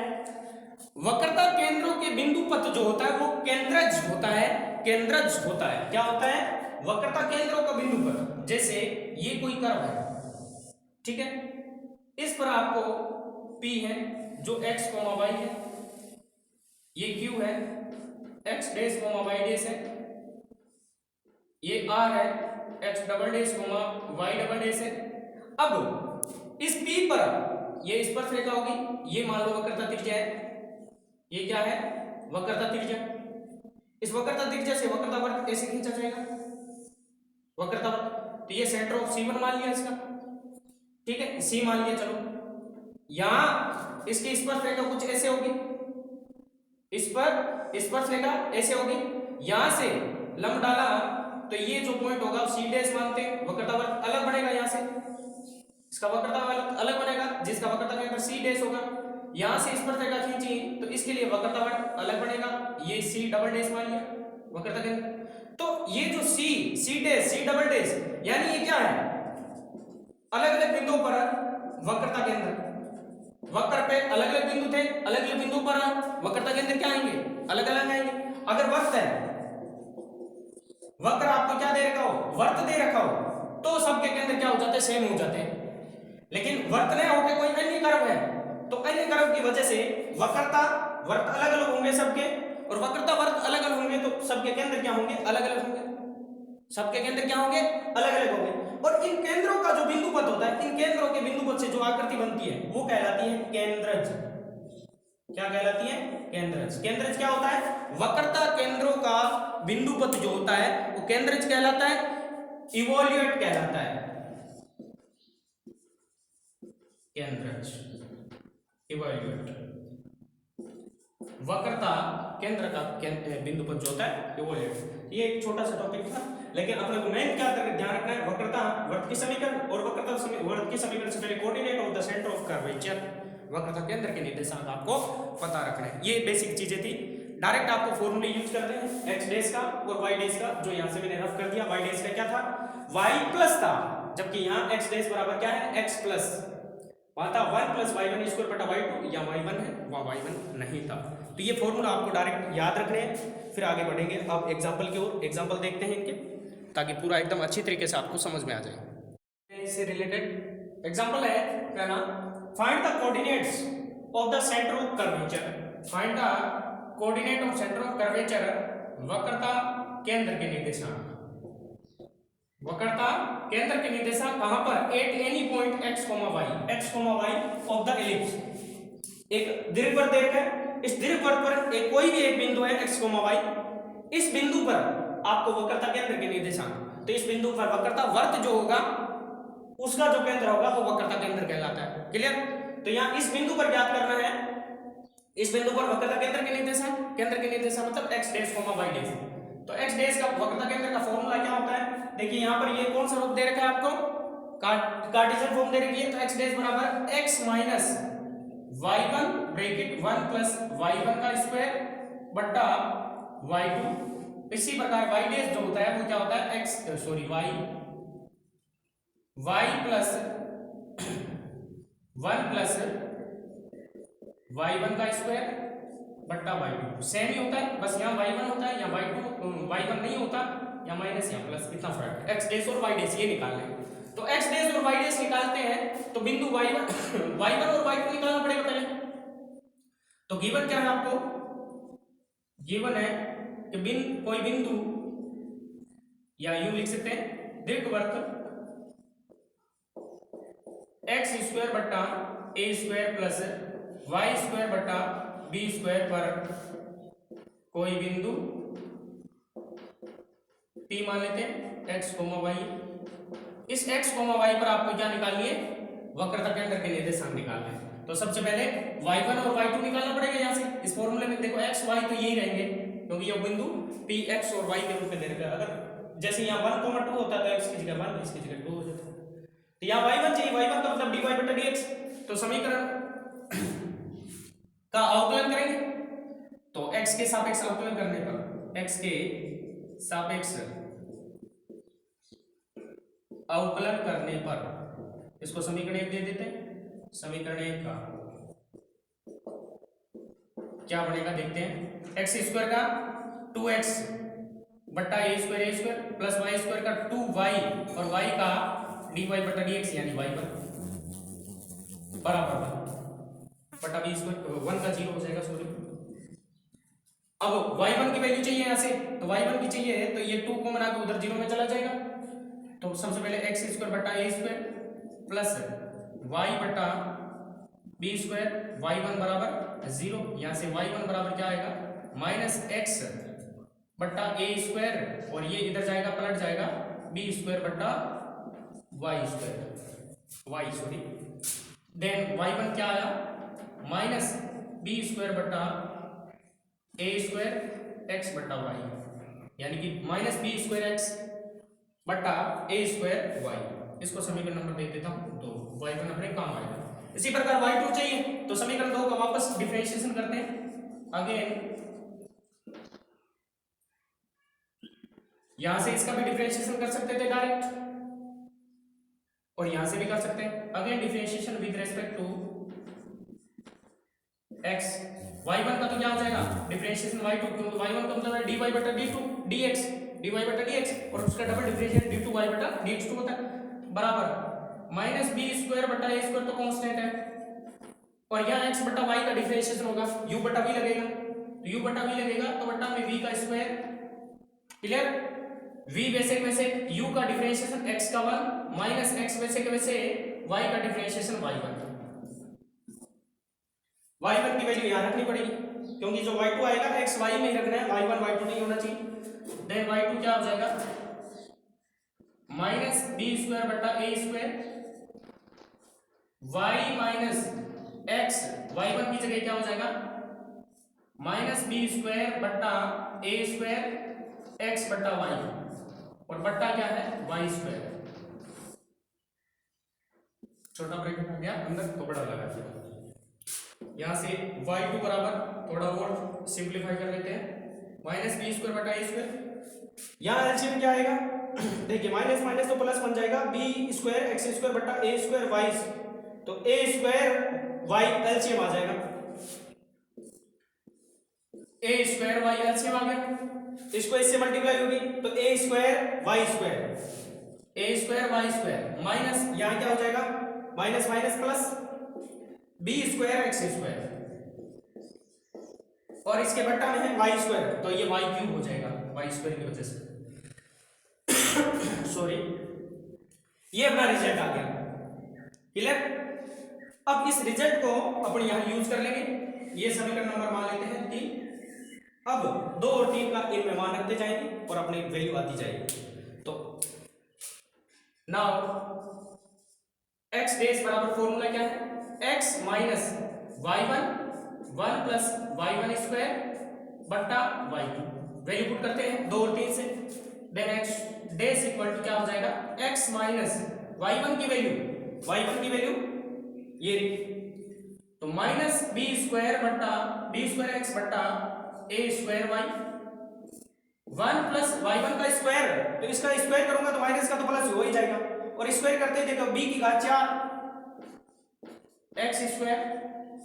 वक्रता केंद्रों के बिंदु पथ जो होता है वो केंद्रज होता है। केंद्रज होता है, क्या होता है? वक्रता केंद्रों का बिंदु पथ। जैसे ये कोई कर्व है, ठीक है, इस पर आपको P है जो x, y है, ये Q है x डैश, y डैश है, ये R है x double dash, y double dash है। अब इस P पर ये स्पर्शरेखा होगी, ये मान लो वक्रता त्रिज्या है, ये क्या है? वक्रता त्रिज्या। इस वक्रता त्रिज्या से वक्रता वृत्त ऐसे खींचा जाएगा, वक्रता वृत्त। तो ये सेंटर ऑफ C1 मान लिया इसका, ठीक है, C मान लिया। चलो यहां इसकी स्पर्शरेखा कुछ ऐसे होगी, इस पर स्पर्शरेखा ऐसे होगी, यहां से लंब डाला तो ये जो पॉइंट होगा C डैश मानते हैं, वक्रता वृत्त अलग बनेगा यहां से, इसका वक्रता अलग बनेगा, जिसका वक्रता केंद्र C डैश होगा। यहां से स्पर्शरेखा खींची तो इसके लिए वक्रता वृत्त अलग बनेगा, ये C डबल डैश मान लिया वक्रता केंद्र। तो ये जो C dash, C double dash, यानी ये क्या है? अलग अलग बिंदुओं पर वक्रता केंद्र, वक्र पे अलग अलग बिंदु थे, अलग अलग बिंदु पर वक्रता केंद्र क्या आएंगे? अलग अलग आएंगे। अगर वक्र है, वक्र आपको क्या दे रखा हो? वर्त दे रखा हो, तो सबके केंद्र क्या हो जाते हैं? सेम हो जाते हैं। लेकिन वर्त नहीं होके कोई अन्य कर्व है, तो अन्य कर्व की वजह से वक्रता वर्त अलग अलग होंगे सबके, और वक्रता वर्त अलग अलग होंगे तो सबके केंद्र क्या होंगे? अलग अलग होंगे। सबके केंद्र क्या होंगे? अलग अलग होंगे। और इन केंद्रों का जो बिंदु पथ होता है, इन केंद्रों के बिंदु पथ से जो आकृति बनती है वो कहलाती है केंद्रज। क्या कहलाती है? केंद्रज। केंद्रज क्या होता है? वक्रता केंद्रों का बिंदु पथ जो होता है वो केंद्रज कहलाता है, इवोल्यूट कहलाता है, केंद्रज, इवोल्यूट। वक्रता केंद्र का बिंदु पथ जो होता है इवोल्यूट। ये एक छोटा सा टॉपिक था, लेकिन अपने को मेन क्या ध्यान रखना है? वक्रता वर्त की समीकरण, और वक्रता वर्त की समीकरण से पहले coordinate of the centre of curvature, वक्रता केंद्र के निर्देशांक आपको पता रखना है। ये बेसिक चीजें थी। डायरेक्ट आपको फॉर्मूले यूज करते हैं x डैश का और y डैश का, जो यहां से मैंने रफ कर दिया। y डैश का क्या था? y प्लस था, जबकि यहां x डैश बराबर क्या है? x plus. वहां था 1 प्लस y1 स्क्वायर बटा y2, या y1 है, वहां y1 नहीं था। तो ये फॉर्मूला आपको डायरेक्ट याद रखने हैं। फिर आगे बढ़ेंगे अब एग्जांपल की ओर। एग्जांपल देखते हैं इनके, ताकि पूरा एकदम अच्छी तरीके से आपको समझ में आ जाए। इससे रिलेटेड एग्जांपल है, क्या ना? Find the coordinates of the centre of curvature. Find the coordinate of centre of curvature, वक्रता केंद्र के निर्देशांक। वक्रता केंद्र के निर्देशांक कहां पर? At any point x, y of the ellipse. एक दीर्घवृत्त दे रखा है, इस दीर्घवृत्त पर कोई भी एक बिंदु है x, y, इस बिंदु पर आपको वक्रता केंद्र के निर्देशांक। तो इस बिंदु पर वक्रता वर्त जो होगा उसका जो केंद्र होगा वो वक्रता केंद्र कहलाता है। क्लियर? तो यहाँ इस बिंदु पर ज्ञात करना है, इस बिंदु पर वक्रता केंद्र के निर्देशांक, केंद्र के निर्देशांक मतलब x डैश, y डैश। तो x डैश का वक्रता केंद्र का फॉर्मूला क्या होता है? देखिए यहाँ पर ये कौन सा रूप दे रखा है आपको? कार्टेशियन फॉर्म दे रखी है। तो x डैश बराबर x minus y1 bracket 1 plus y1 का स्क्वायर बटा y2। इसी प्रकार y डैश जो होता है वो क्या होता है? y प्लस 1 प्लस y1 का स्क्वायर बट्टा y2। सेम ही होता है, बस यहाँ y1 होता है, यहाँ y1 नहीं होता, या माइनस या प्लस, इतना फर्क है। x डैश और y डैश ये निकालना है। तो x डैश और y डैश निकालते हैं तो बिंदु y1 और y2 निकालना पड़ेगा पहले। तो गिवन क्या है आपको? गिवन है कि कोई बिंदु, या यूं लिख सकते हैं, दीर्घवृत्त x स्क्वायर बट्टा a square plus y square बट्टा b स्क्वायर पर कोई बिंदु P मान लेते हैं x, y। इस x, y पर आपको क्या निकालनी है? वक्रता केंद्र के निर्देशांक निकालना है। तो सबसे पहले y1 और y2 निकालना पड़ेगा यहाँ से। इस फॉर्मूले में देखो x, y तो यही रहेंगे, क्योंकि ये बिंदु P x और y के रूप में दे रखा है। अगर जैसे यहाँ 1, 2 होता है तो x की जगह 1, इसकी जगह 2 हो जाता है। तो यहाँ y1 चाहिए, y1 का मतलब dy बटा dx, तो समीकरण का अवकलन करेंगे, तो x के सापेक्ष अवकलन करने पर, x के सापेक्ष अवकलन करने पर इसको समीकरण 1 दे देते हैं। समीकरण 1 का क्या बनेगा देखते हैं। एक्स स्क्वायर का 2x बट्टा ए स्क्वायर प्लस वाई स्क्वायर का 2y और y का dy बट्टा dx यानी y बराबर बटा बी स्क्वायर 1 का 0 हो जाएगा। सॉरी, अब y1 की वैल्यू चाहिए यहाँ से, तो y1 की चाहिए तो ये 2 कॉमन आके उधर 0 में चला जाएगा। तो सबसे पहले एक्स स्क्वायर बटा ए स्क्वायर प्लस वाई बटा बी स्क्वायर y1 बराबर 0। यहाँ से y1 बराबर क्या आएगा माइनस एक्स बट्टा ए स्क्वायर और ये इधर जाएगा पलट जाएगा बी स्क्वायर बट्टा y square y sorry. Then y1 क्या आया माइनस बी स्क्वायर बट्टा ए स्क्वायर एक्स बट्टा वाई यानी कि माइनस बी स्क्वायर एक्स बट्टा ए स्क्वायर वाई। इसको समीकरण नंबर देख देता हूं तो y1 अपने काम आएगा। इसी प्रकार y2 चाहिए तो समीकरण 2 का वापस डिफरेंशिएशन करते हैं। अगेन यहां से इसका भी डिफरेंशिएशन कर सकते थे डायरेक्ट और यहां से भी कर सकते हैं। Again differentiation with respect to x। y1 का तो क्या हो जाएगा डिफरेंशिएशन y2 क्योंकि y1 का मतलब है dy बटा d2 dx dy बटा dx और उसका डबल डिफरेंशिएशन d2y बटा dx2 होता है बराबर माइनस बी स्क्वायर बटा ए स्क्वायर तो कांस्टेंट है और यहाँ x बटा y का डिफरेंशिएशन होगा u बटा v लगेगा तो u बटा v लगेगा तो बटा में v का स्क्वायर। क्लियर, v वैसे वैसे u का डिफरेंशिएशन x का 1 माइनस x वैसे के वैसे y का डिफरेंशिएशन y1। y1 की वैल्यू यहाँ रखनी पड़ेगी क्योंकि जो y2 आएगा x y में ही रखना है, y1 y2 नहीं होना चाहिए। देन y2 क्या हो जाएगा माइनस बी स्क्वायर बटा A square y minus x y1 की जगह क्या हो जाएगा माइनस बी स्क्वायर बटा ए स्क्वायर x बटा y और बट्टा क्या है y स्क्वायर। छोटा ब्रैकेट आ गया अंदर तो बड़ा लगा दिया। यहां से y2 बराबर थोड़ा और सिंप्लीफाई कर लेते हैं माइनस बी स्क्वायर बटा ए स्क्वायर। यहां एलसीएम क्या आएगा देखिए माइनस माइनस तो प्लस बन जाएगा बी स्क्वायर एक्स स्क्वायर बटा ए स्क्वायर वाई तो ए स्क्वायर वाई एलसीएम आ जाएगा ए स्क्वायर वाई एलसीएम आ गया। इसको इससे मल्टीप्लाई होगी तो ए स्क्वायर वाई स्क्वायर माइनस यहां क्या हो जाएगा minus minus plus B square x square और इसके बट्टा में है वाई स्क्वायर तो ये वाई क्यूब हो जाएगा वाई स्क्वायर की वजह से। सॉरी, ये अपना रिजल्ट आ गया। क्लियर, अब इस रिजल्ट को अपन यहां यूज कर लेंगे। ये समीकरण नंबर मान लेते हैं 3। अब 2 और 3 का इनमें मान रखते जाएंगे और अपनी वैल्यू आती जाएगी। तो नाउ x डेश बराबर फॉर्मूला क्या है x minus y1 1 plus y1 square बट्टा y2 वैल्यू पुट करते हैं 2 और 3 से। Then x dash equal to क्या हो जाएगा x माइनस y1 की वैल्यू ये तो माइनस बी स्क्वायर x बट्टा ए स्क्वायर वाई 1 प्लस y1 का स्क्वायर तो इसका स्क्वायर करूंगा तो माइनस का तो प्लस हो ही जाएगा और स्क्वायर करते ही देखो b की घात 4 x स्क्वायर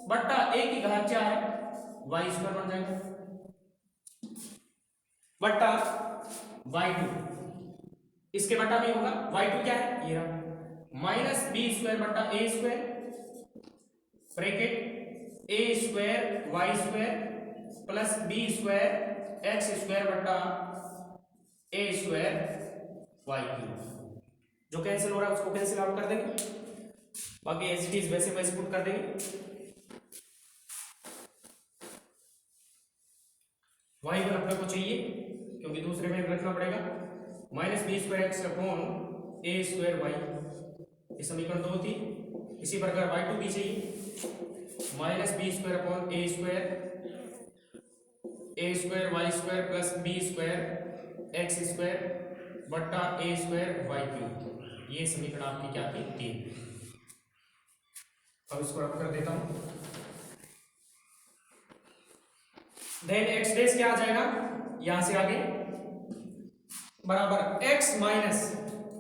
बट्टा a की घात 4 y स्क्वायर बन जाएगा बट्टा y2 इसके बट्टा में होगा y2 क्या है ये रहा माइनस बी स्क्वायर बट्टा ए square bracket A square Y square plus B square x square बट्टा ए स्क्वायर वाई क्यूब। जो कैंसिल हो रहा है उसको कैंसिल आउट कर देंगे बाकी एज इट इज वैसे वैसे पुट कर देंगे। वाई वन अपने को चाहिए क्योंकि दूसरे में रखना पड़ेगा minus B square X upon A square Y ये समीकरण 2 थी। इसी प्रकार वाई टू भी चाहिए minus B square upon A square Y square plus B square x square बट्टा ए स्क्वायर वाई क्यूब। ये समीकरण आपकी क्या थी 3। अब इसको रब कर देता हूं। देन एक्स डेस क्या आ जाएगा यहां से आगे बराबर एक्स माइनस,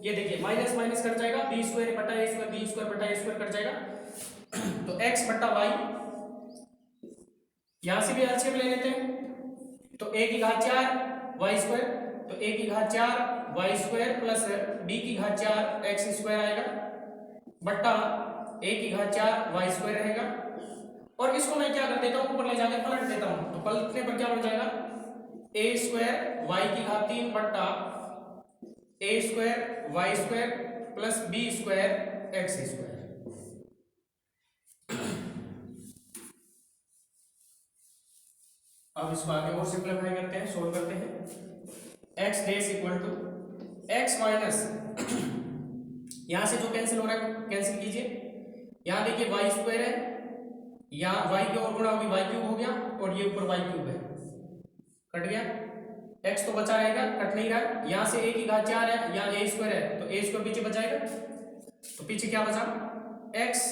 ये देखिए माइनस माइनस कट जाएगा, बी स्क्वायर बटा ए स्क्वायर, बी स्क्वायर बटा ए स्क्वायर कट जाएगा। तो एक्स बटा वाई, यहां से भी एलसीएम ले लेते हैं, तो ए की घात 4 वाई स्क्वायर, तो ए की घात 4 वाई स्क्वायर प्लस बी की घात 4 एक्स स्क्वायर आएगा बट्टा ए की घात 4 वाई स्क्वायर रहेगा। और इसको मैं क्या कर देता हूं, ऊपर ले जाकर पलट देता हूं, तो पलटने पर क्या बन जाएगा ए स्क्वायर वाई की घात 3 बट्टा ए square Y square plus B square x square. अब इसको आगे और सिंपलीफाई करते हैं, सोल्व करते हैं। X dash equal to x minus, यहां से जो कैंसिल हो रहा है कैंसिल कीजिए। यहां देखिए वाई स्क्वायर है, यहां वाई की और गुणा होगी वाई क्यूब हो गया, और ये ऊपर वाई क्यूब है, कट गया। एक्स तो बचा रहेगा, कट नहीं रहा। यहां से ए की घात 4 है, यहां ए स्क्वायर है, तो ए स्क्वायर पीछे बचाएगा, तो पीछे क्या बचा एक्स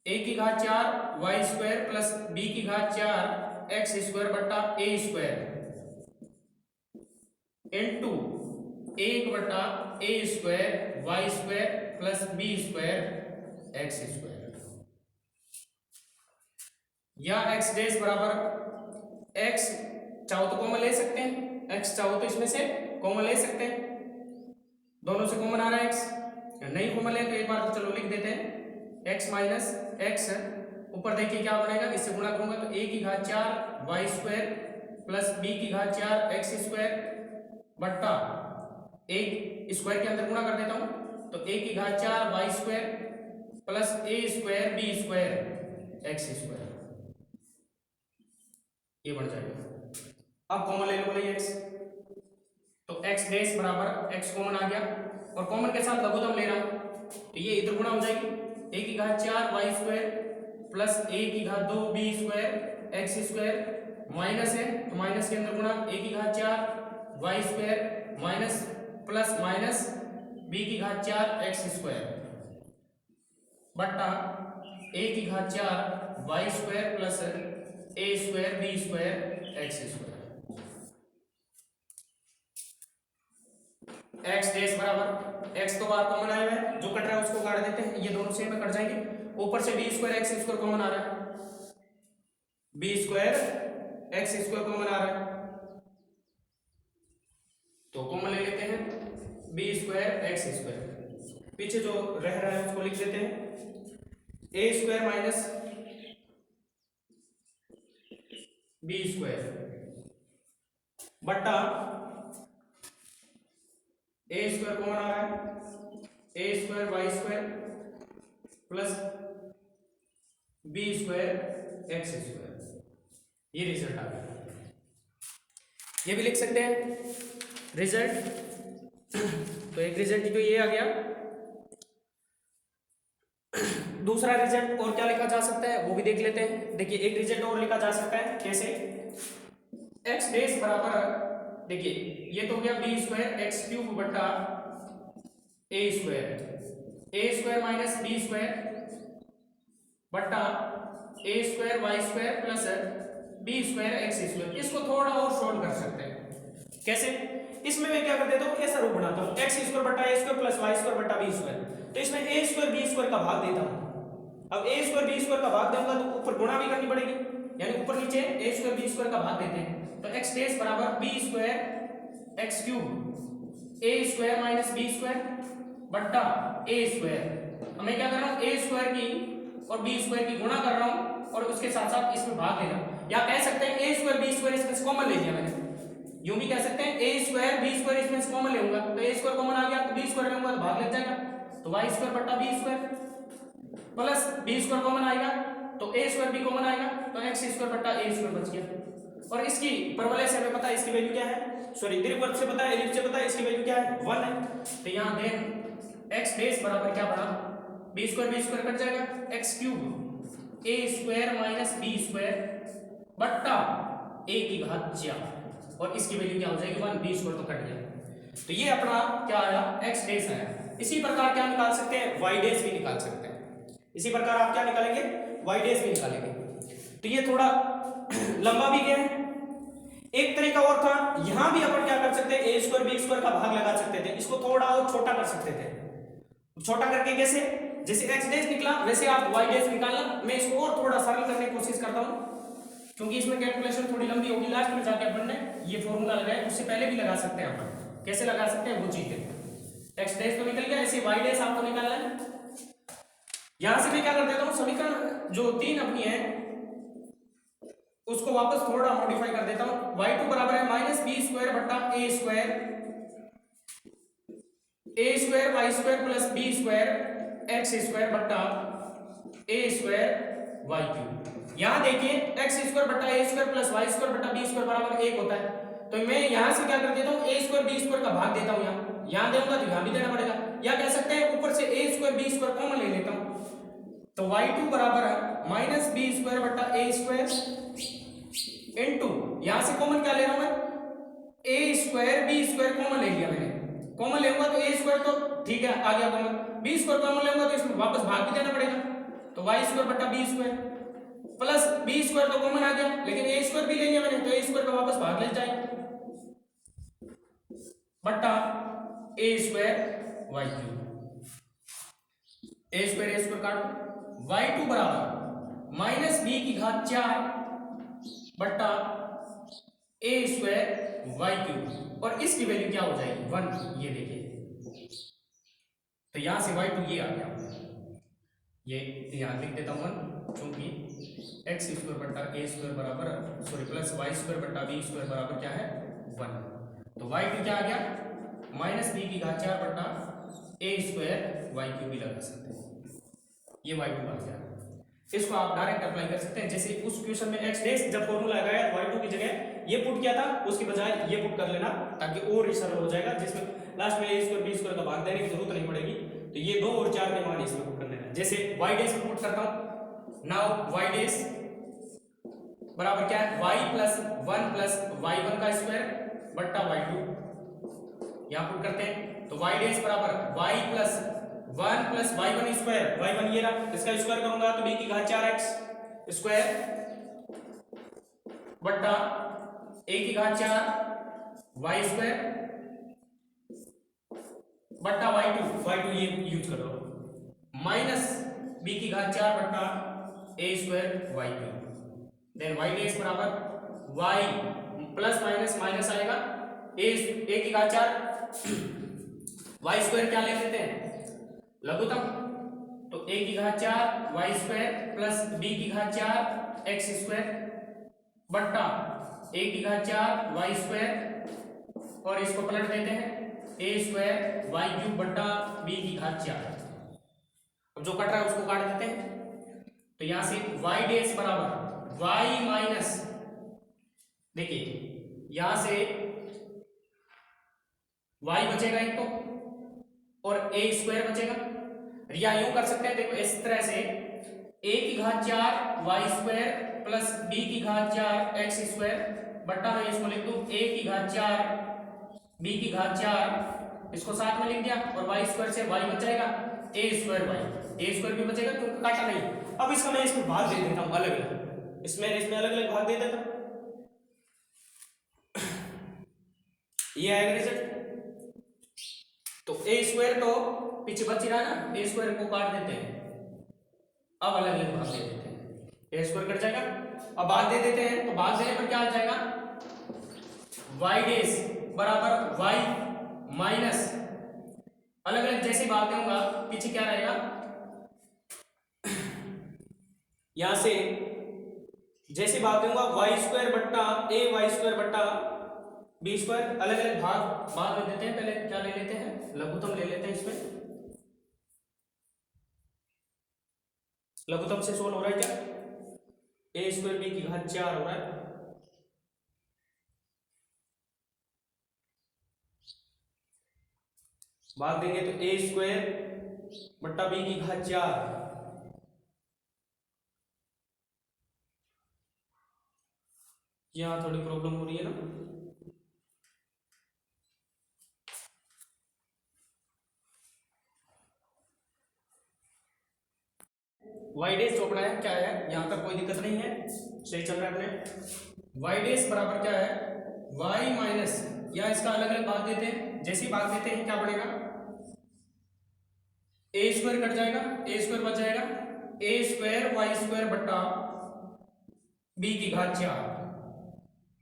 ए की घात 4 वाई स्क्वायर प्लस बी की घात 4 एक्स स्क्वायर बट्टा ए स्क्वायर इनटू 1 बट्टा ए square Y square plus B square x square, या एक्स डेस बराबर एक्स चाहो तो कॉमन ले सकते हैं, एक्स चाहो तो इसमें से कॉमन ले सकते हैं, दोनों से कॉमन आ रहा है एक्स, नहीं कॉमन ले तो एक बार तो चलो लिख देते हैं एक्स माइनस एक्स, ऊपर देखिए क्या बनेगा, इससे गुणा करूंगा तो ए की घात 4 वाई स्क्वायर प्लस बी की घात 4 एक्स स्क्वायर बट्टा एक स्क्वायर के अंदर गुणा कर देता हूं, तो ए की घात 4 Y square plus A square B square x square, ये बन जाएगा। अब कॉमन ले लो बोले एक्स, तो एक्स डेस बराबर एक्स कॉमन आ गया, और कॉमन के साथ लघुत्तम ले रहा हूं, तो ये इधर गुणा हो जाएगी, ए की घात 4 वाई स्क्वायर प्लस ए की घात 2 b square x square, minus है तो माइनस के अंदर गुणा, ए की घात 4 Y square minus plus minus B की घात 4 एक्स स्क्वायर बट्टा ए की घात 4 Y square plus A square B square x square. X dash बराबर एक्स तो बार कॉमन आया है, जो कट रहा है उसको काट देते हैं, ये दोनों सेम में कट जाएंगे, ऊपर से B square x square common आ रहा है, B square x square common आ रहा है, तो कॉमन ले लेते हैं बी स्क्वायर एक्स स्क्वायर, पीछे जो रह रहा है उसको लिख देते हैं A square minus B square बट्टा ए स्क्वायर कॉमन आ रहा है, A square Y square plus B square x square, ये रिजल्ट आ गया। ये भी लिख सकते हैं रिजल्ट, तो एक रिजल्ट तो ये आ गया। दूसरा रिजल्ट और क्या लिखा जा सकता है वो भी देख लेते हैं। देखिए एक रिजल्ट और लिखा जा सकता है, कैसे, एक्स डेस बराबर, देखिए ये तो हो गया बी स्क्वायर एक्स क्यूब बट्टा ए स्क्वायर माइनस बी स्क्वायर बट्टा ए square Y square plus B square x square. इसको थोड़ा और सॉल्व कर सकते हैं, कैसे, इसमें मैं क्या कर देता हूँ, ऐसा रूप बनाता हूँ एक्स स्क्वायर बट्टा ए स्क्वायर प्लस वाई स्क्वायर बट्टा बी स्क्वायर, तो इसमें ए स्क्वायर बी स्क्वायर का भाग देता हूँ। अब ए स्क्वायर बी स्क्वायर का भाग दूंगा तो ऊपर गुणा भी करनी पड़ेगी, यानी ऊपर नीचे ए स्क्वायर बी स्क्वायर का भाग देते हैं, तो एक्स डेस बराबर बी स्क्वायर एक्स क्यूब ए स्क्वायर माइनस बी स्क्वायर बट्टा ए स्क्वायर। मैं क्या कर रहा हूँ, ए स्क्वायर की और बी स्क्वायर की गुणा कर रहा हूँ और उसके साथ साथ इसमें भाग ले रहा हूँ, या कह सकते हैं ए स्क्वायर बी स्क्वायर इसमें से कॉमन ले लिया मैंने, यूं भी कह सकते हैं ए स्क्वायर बी स्क्वायर इसमें से कॉमन लेऊंगा, तो ए स्क्वायर कॉमन आ गया तो बी स्क्वायर लूंगा तो भाग लग जाएगा, तो वाई स्क्वायर बट्टा b square plus B square common आएगा तो ए स्क्वायर भी कॉमन आएगा, तो एक्स स्क्वायर बट्टा ए स्क्वायर बच गया। और इसकी परवलय से हमें पता है इसकी वैल्यू क्या है, सॉरी दीर्घवृत्त से पता है, एलिप्स से पता है, इसकी वैल्यू क्या है 1 है, तो यहां देन एक्स बेस बराबर क्या बना, बी स्क्वायर कट जाएगा, एक्स क्यूब ए स्क्वायर माइनस बी स्क्वायर बट्टा ए की घात 4, और इसकी वैल्यू क्या हो जाएगी 1, बी स्क्वायर तो कट गया, तो ये अपना क्या आया एक्स डेस आया। इसी प्रकार क्या निकाल सकते हैं, वाई डेस भी निकाल सकते हैं। इसी प्रकार आप क्या निकालेंगे, वाई डैश भी निकालेंगे। तो ये थोड़ा लंबा भी गया है। एक तरीका और था, यहां भी अपन क्या कर सकते हैं, ए स्क्वायर बी स्क्वायर का भाग लगा सकते थे, इसको थोड़ा और छोटा कर सकते थे। छोटा करके कैसे, जैसे एक्स डैश निकला वैसे आप वाई डैश निकालना। मैं इसको और थोड़ा सरल करने की कोशिश करता हूं, क्योंकि इसमें कैलकुलेशन थोड़ी लंबी होगी। लास्ट में जाके अपन ने ये फॉर्मूला लगाया, उससे पहले भी लगा सकते हैं अपन। कैसे लगा सकते हैं वो चीजें, एक्स डैश तो निकल गया, ऐसे वाई डैश आपको निकालना है। यहां से मैं क्या कर देता हूं, समीकरण जो 3 अपनी है उसको वापस थोड़ा मॉडिफाई कर देता हूं। y2 बराबर है माइनस बी स्क्वायर बट्टा ए square Y square plus B square x square बट्टा ए स्क्वायर वाई क्यूब। यहां देखिए एक्स स्क्वायर बट्टा ए स्क्वायर प्लस वाई स्क्वायर बट्टा बी स्क्वायर बराबर 1 होता है। तो मैं यहां से क्या कर देता हूं, ए स्क्वायर बी स्क्वायर का भाग देता हूं। यहां दूंगा तो यहां भी देना पड़ेगा, या कह सकते हैं ऊपर से ए स्क्वायर बी स्क्वायर कॉमन ले लेता हूं। तो y2 बराबर है माइनस बी स्क्वायर बट्टा ए स्क्वायर इनटू, यहां से कॉमन क्या ले रहा हूं मैं, ए स्क्वायर बी स्क्वायर कॉमन ले लिया मैंने। कॉमन लेऊंगा तो ए स्क्वायर तो ठीक है आ गया कॉमन, बी स्क्वायर कॉमन लेऊंगा तो इसमें वापस भाग भी देना पड़ेगा। तो वाई स्क्वायर बट्टा b square plus B square तो कॉमन आ गया, लेकिन ए स्क्वायर भी ले लिया मैंने, तो ए स्क्वायर का वापस भाग ले जाए बट्टा ए स्क्वायर वाई क्यूब। ए स्क्वायर काटो, y2 बराबर माइनस बी की घात 4 बट्टा ए स्क्वायर वाई क्यूब, और इसकी वैल्यू क्या हो जाएगी 1। ये देखिए, तो यहां से y2 ये आ गया, ये यहां लिख देता हूं 1, क्योंकि एक्स स्क्वायर बट्टा ए स्क्वायर बराबर सॉरी प्लस वाई स्क्वायर बट्टा बी स्क्वायर बराबर क्या है 1। तो y2 क्या आ गया, माइनस बी की घात 4 बट्टा ए स्क्वायर वाई क्यूब भी लगा सकते हैं, ये y2 आ गया। इसको आप डायरेक्ट अप्लाई कर सकते हैं, जैसे उस क्वेश्चन में x डैश जब फॉर्मूला लगाया y2 की जगह ये पुट किया था, उसके बजाय ये पुट कर लेना, ताकि और सरल हो जाएगा, जिसमें लास्ट में a स्क्वायर b स्क्वायर का भाग देने की जरूरत नहीं पड़ेगी। तो ये 2 और 4 के मान इसमें पुट कर लेना। जैसे y डैश में पुट करता हूं, नाउ y डैश बराबर क्या है, y प्लस 1 प्लस y1 का स्क्वायर बट्टा y2, यहां पुट करते हैं। तो y डैश बराबर y plus 1 plus y1 square, y1 ये रहा, इसका स्क्वायर करूंगा तो b की घात 4x स्क्वायर बट्टा a की घात 4 y स्क्वायर बट्टा y2 ये यूज कर लो, माइनस b की घात 4 बट्टा a square y cube. Then y dash बराबर y प्लस माइनस माइनस आएगा, a की घात 4 y स्क्वायर क्या ले लेते हैं लघुत्तम, तो a की घात 4 वाई स्क्वायर प्लस b की घात 4 एक्स स्क्वायर बट्टा a की घात 4 वाई स्क्वायर, और इसको पलट देते हैं a स्क्वायर वाई क्यूब बट्टा b की घात 4। अब जो कट रहा है उसको काट देते हैं। तो यहां से y डैश बराबर y माइनस, देखिए यहां से y बचेगा एक तो, और a स्क्वायर बचेगा, या यूं कर सकते हैं, देखो इस तरह से a की घात 4 वाई स्क्वायर प्लस b की घात 4 एक्स स्क्वायर बट्टा मैं इसको लिख दूं a की घात 4 b की घात 4, इसको साथ में लिख दिया, और y स्क्वायर से y बच जाएगा a square y, a square भी बचेगा क्योंकि काटा नहीं। अब इसका मैं इसमें भाग दे देता हूं अलग अलग, इसमें अलग अलग भाग दे देता हूं, ये आएगा रिजल्ट। तो a स्क्वायर तो पीछे बच ही रहा ना, a स्क्वायर को काट देते हैं, अब अलग अलग भाग दे देते हैं, a स्क्वायर कट जाएगा। अब भाग दे देते हैं, तो भाग देने पर क्या आ जाएगा, y डैश बराबर y माइनस, अलग अलग जैसे भाग दूंगा पीछे क्या रहेगा, यहां से जैसे भाग दूंगा वाई स्क्वायर बट्टा a वाई स्क्वायर बट्टा b स्क्वायर, अलग अलग भाग बाद में देते हैं, पहले क्या ले लेते हैं लघुत्तम ले लेते हैं। इसमें लघुत्तम से सोल्व हो रहा है क्या, a स्क्वायर b की घात 4 हो रहा है, भाग देंगे तो a स्क्वायर बट्टा b की घात 4, यहां थोड़ी प्रॉब्लम हो रही है ना, वाई डेज जो पढ़ाया क्या है, यहाँ तक कोई दिक्कत नहीं है, सही चल रहा है अपने। वाई डेज बराबर क्या है, वाई माइनस, या इसका अलग अलग भाग देते हैं, जैसे ही भाग देते हैं क्या बनेगा, ए स्क्वायर कट जाएगा, ए स्क्वायर बच जाएगा, ए स्क्वायर वाई स्क्वायर बट्टा बी की घात 4,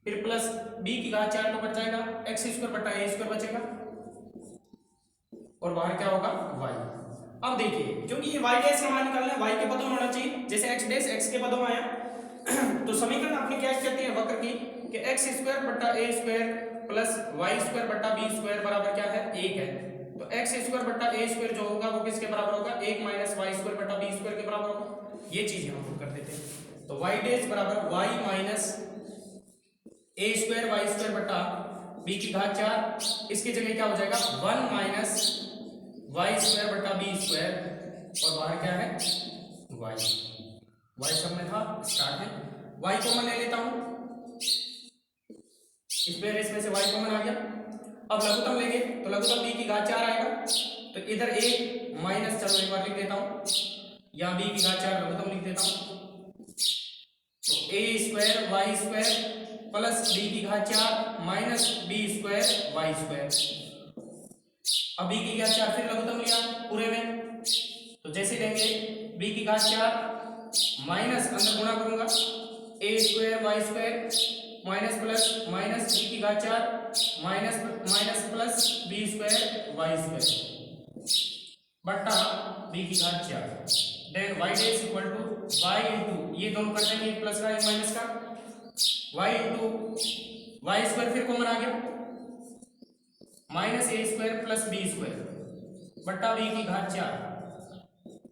फिर प्लस बी की घात 4 तो बच जाएगा एक्स स्क्वायर बट्टा ए स्क्वायर बचेगा, और बाहर क्या होगा वाई। अब देखिए क्योंकि ये वाई डैश का मान निकालना है, वाई के पदों में होना चाहिए, जैसे एक्स डैश एक्स के पदों में आया तो समीकरण अपनी क्या कहती है वक्र की, कि एक्स स्क्वायर बट्टा ए स्क्वायर प्लस वाई स्क्वायर बट्टा बी स्क्वायर बराबर क्या है 1 है। तो एक्स स्क्वायर बट्टा ए स्क्वायर जो होगा वो किसके बराबर होगा, 1 माइनस वाई स्क्वायर बट्टा बी स्क्वायर के बराबर होगा। ये चीजें हम कर देते हैं, तो वाई डैश बराबर Y minus A square Y square बट्टा बी की घात 4, इसकी जगह क्या हो जाएगा 1 माइनस वाई स्क्वायर बट्टा बी स्क्वायर, और बाहर क्या है वाई, वाई सब में था स्टार्ट है, वाई कॉमन ले लेता हूं, इस बेरेस में से वाई कॉमन आ गया। अब लघुत्तम लेंगे तो लघुत्तम बी की घात 4 आएगा, तो इधर एक माइनस, चलो एक बार लिख देता हूं, यहां बी की घात 4 लघुत्तम लिख देता हूं, तो ए square Y square plus B की घात 4 minus B square Y square. अब बी की घात 4 फिर लघुत्तम लिया पूरे में, तो जैसे लेंगे बी की घात 4 माइनस अंदर गुणा करूंगा A square Y square minus plus minus B की घात 4 minus minus plus B square Y square बट्टा बी की घात 4, then Y dash equal to Y into, ये दोनों करते हैं प्लस का एक माइनस का, वाई इंटू वाई स्क्वायर फिर कॉमन आ गया minus A square plus B square बट्टा बी की घात 4,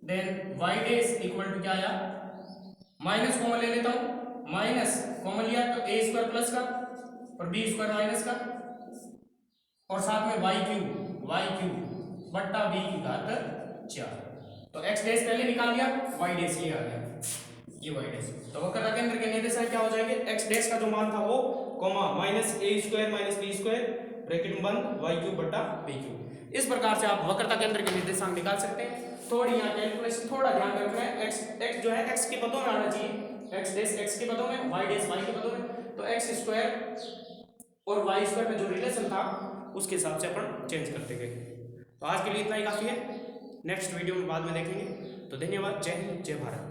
then Y dash equal to क्या आया, माइनस कॉमन ले लेता हूं, माइनस कॉमन लिया तो ए स्क्वायर प्लस का और बी स्क्वायर माइनस का, और साथ में वाई क्यूब बट्टा बी की घात 4। तो एक्स डैश पहले निकाल लिया, वाई डैश ये आ गया, ये वाई डैश। तो वक्र केंद्र के निर्देशांक क्या हो जाएंगे, एक्स डैश का जो मान था वो comma minus A square minus B square bracket में बंद वाई क्यूब बट्टा बी क्यूब। इस प्रकार से आप वक्रता केंद्र के निर्देशांक निकाल सकते हैं। थोड़ी यहाँ कैलकुलेशन थोड़ा ध्यान रखना है, एक्स जो है एक्स के पदों में आना चाहिए, एक्स डैश एक्स के पदों में, वाई डैश वाई के पदों में, तो एक्स स्क्वायर और वाई स्क्वायर में जो रिलेशन था उसके हिसाब से अपन चेंज करते गए। तो आज के लिए इतना ही काफी है, नेक्स्ट वीडियो में बाद में देखेंगे। तो धन्यवाद, जय हिंद जय भारत।